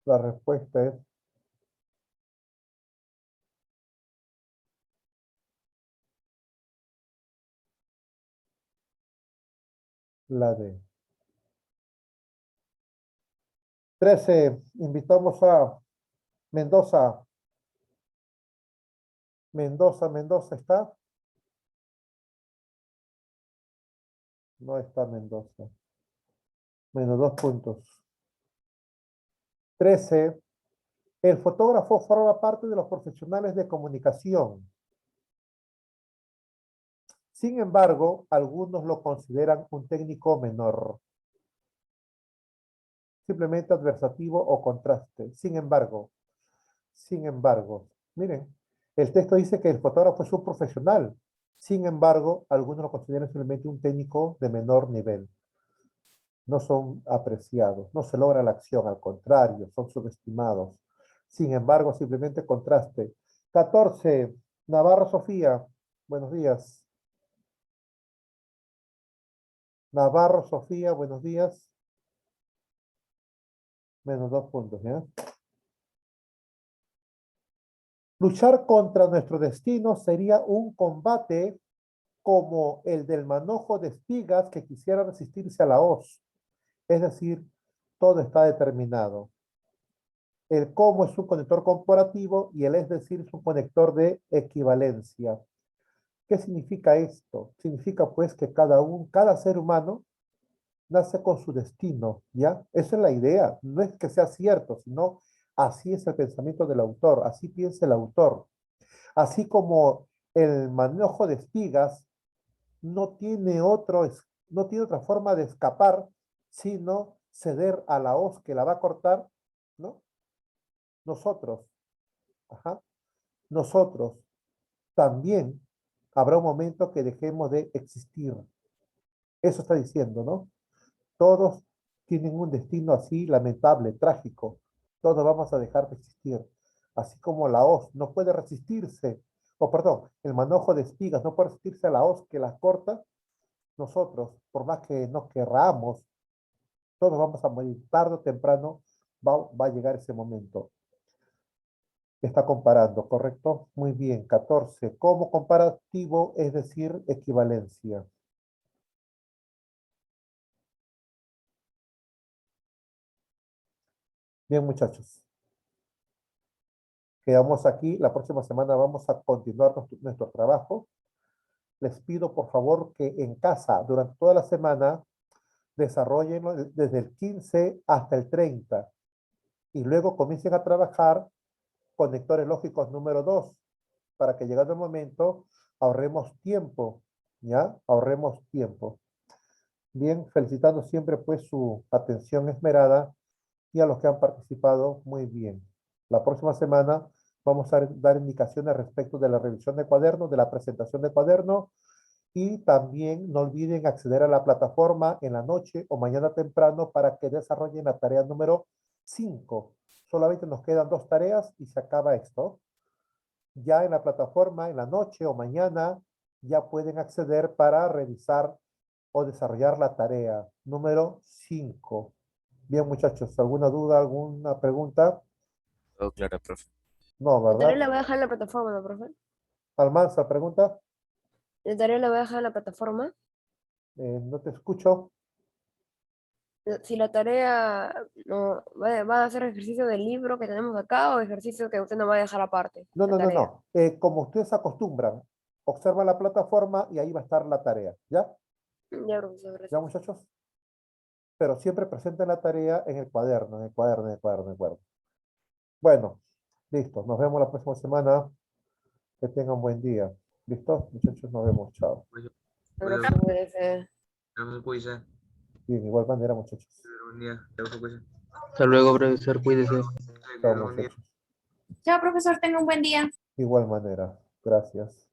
La respuesta es la D. 13. Invitamos a Mendoza. Mendoza, ¿está? No está Mendoza. Menos 2 puntos. 13. El fotógrafo forma parte de los profesionales de comunicación. Sin embargo, algunos lo consideran un técnico menor. Simplemente adversativo o contraste. Sin embargo, miren, el texto dice que el fotógrafo es un profesional. Sin embargo, algunos lo consideran simplemente un técnico de menor nivel. No son apreciados, no se logra la acción, al contrario, son subestimados. Sin embargo, simplemente contraste. 14. Navarro Sofía, buenos días. Navarro Sofía, buenos días. Menos 2 puntos, ¿ya? Luchar contra nuestro destino sería un combate como el del manojo de espigas que quisiera resistirse a la hoz. Es decir, todo está determinado. El cómo es un conector comparativo y el es decir es un conector de equivalencia. ¿Qué significa esto? Significa pues que cada ser humano nace con su destino, ¿ya? Esa es la idea. No es que sea cierto, sino así es el pensamiento del autor, así piensa el autor. Así como el manojo de espigas no tiene otra forma de escapar, sino ceder a la hoz que la va a cortar, ¿no? Nosotros también habrá un momento que dejemos de existir. Eso está diciendo, ¿no? Todos tienen un destino así lamentable, trágico. Todos vamos a dejar de existir. Así como la hoz no puede resistirse, el manojo de espigas no puede resistirse a la hoz que las corta, nosotros, por más que no querramos, todos vamos a morir tarde o temprano, va a llegar ese momento. Está comparando, ¿correcto? Muy bien. 14. Como comparativo, es decir, equivalencia. Bien, muchachos. Quedamos aquí. La próxima semana vamos a continuar nuestro trabajo. Les pido, por favor, que en casa, durante toda la semana, desarrollenlo desde el 15 hasta el 30. Y luego comiencen a trabajar conectores lógicos número 2, para que llegado el momento ahorremos tiempo, ¿ya? Ahorremos tiempo. Bien, felicitando siempre pues su atención esmerada y a los que han participado muy bien. La próxima semana vamos a dar indicaciones respecto de la revisión de cuadernos, de la presentación de cuaderno y también no olviden acceder a la plataforma en la noche o mañana temprano para que desarrollen la tarea número 5. Solamente nos quedan 2 tareas y se acaba esto. Ya en la plataforma, en la noche o mañana, ya pueden acceder para revisar o desarrollar la tarea número 5. Bien, muchachos, ¿alguna duda, alguna pregunta? Todo claro, profe. No, La tarea ¿verdad? la voy a dejar en la plataforma, ¿no, profe? Almanza, ¿pregunta? La tarea la voy a dejar en la plataforma. No te escucho. Si la tarea no, va a hacer ejercicio del libro que tenemos acá o ejercicio que usted nos va a dejar aparte. No, la no, no, tarea. no. Como ustedes acostumbran, observa la plataforma y ahí va a estar la tarea, ¿ya? Ya, profesor, ¿Ya, gracias. muchachos? Pero siempre presenten la tarea en el cuaderno, en el cuaderno, en el cuaderno, en el cuaderno. Bueno, listo. Nos vemos la próxima semana. Que tengan buen día. ¿Listo? Muchachos, nos vemos. Chao. Profe, cuídese. Bien, igual manera, muchachos. Hasta luego, profesor, cuídese. Chao, muchachos. Chao, profesor, tenga un buen día. De igual manera. Gracias.